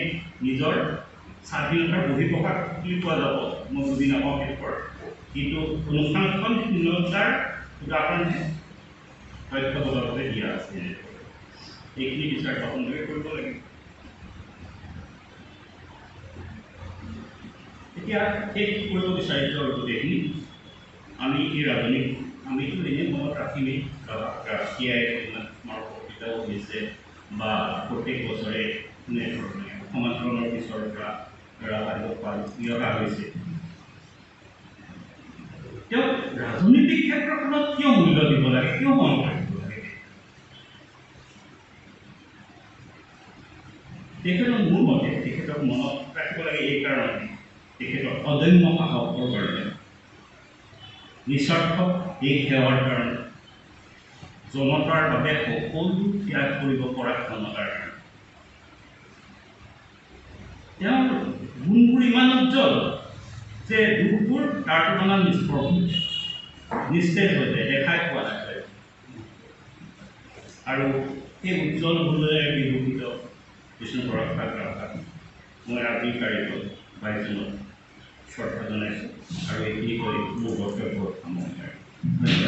নিজৰ স্বাধীনতাৰ বহিঃপ্ৰকাশ বুলি কোৱা যাব, মই বুজি নাপাওঁ সেইবোৰ, কিন্তু অনুশাসনশীলতাৰ উদাহৰণহে তথ্যবলভাৱে দিয়া আছে। এইখিনি বিচাৰ আপোনালোকে কৰিব লাগিব। এতিয়া শেষ কৰিব বিচাৰিছোঁ আৰু গোটেইখিনি আমি এই ৰাজনীতি আমিতো এনেই মনত ৰাখিমেই, ৰাছিয়াই স্মাৰকীতাও হৈছে বা প্ৰত্যেক বছৰে সমান্তৰণৰ পিছৰ পৰা ৰাভাদেৱক ৰখা হৈছে। তেওঁ ৰাজনৈতিক ক্ষেত্ৰখনত কিয় মূল্য দিব লাগে, কিয় মনত ৰাখিব লাগে? তেখেতক মোৰ মতে তেখেতক মনত ৰাখিব লাগে এই কাৰণে, তেখেতৰ অদম্য সাহসৰ কাৰণে, নিস্বাৰ্থ এই সেৱাৰ কাৰণে, জনতাৰ বাবে সকলো ত্যাগ কৰিব পৰা ক্ষমতাৰ কাৰণে। তেওঁৰ গুণবোৰ ইমান উজ্জ্বল যে দুখবোৰ তাৰ তুলনাত নিষ্প্ৰভ নিস্তেজ হৈ যায়, দেখাই পোৱা নাযায়। আৰু সেই উজ্জ্বল গুণেৰে বিভূষিত বিষ্ণু পৰশাক ৰাভাক মই আজিৰ তাৰিখত 22 জুনত শ্ৰদ্ধা জনাইছোঁ আৰু এইখিনি কৰি মোৰ বক্তব্য সামৰণি মাৰিছোঁ।